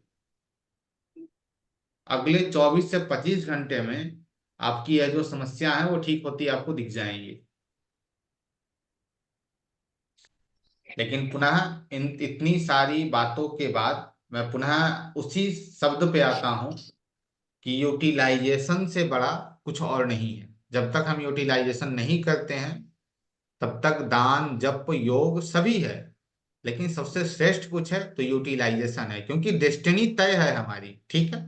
S1: अगले 24 से 25 घंटे में आपकी यह जो समस्या है वो ठीक होती आपको दिख जाएंगी। लेकिन पुनः इन इतनी सारी बातों के बाद मैं पुनः उसी शब्द पे आता हूं कि यूटिलाइजेशन से बड़ा कुछ और नहीं है। जब तक हम यूटिलाइजेशन नहीं करते हैं तब तक दान, जप, योग सभी है, लेकिन सबसे श्रेष्ठ कुछ है तो यूटिलाइजेशन है, क्योंकि डेस्टिनी तय है हमारी, ठीक है।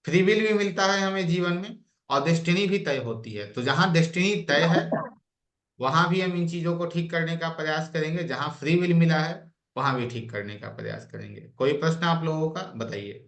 S1: फ्री विल भी मिलता है हमें जीवन में, और डेस्टिनी भी तय होती है। तो जहां डेस्टिनी तय है वहां भी हम इन चीजों को ठीक करने का प्रयास करेंगे, जहां फ्री विल मिला है वहां भी ठीक करने का प्रयास करेंगे। कोई प्रश्न आप लोगों का बताइए।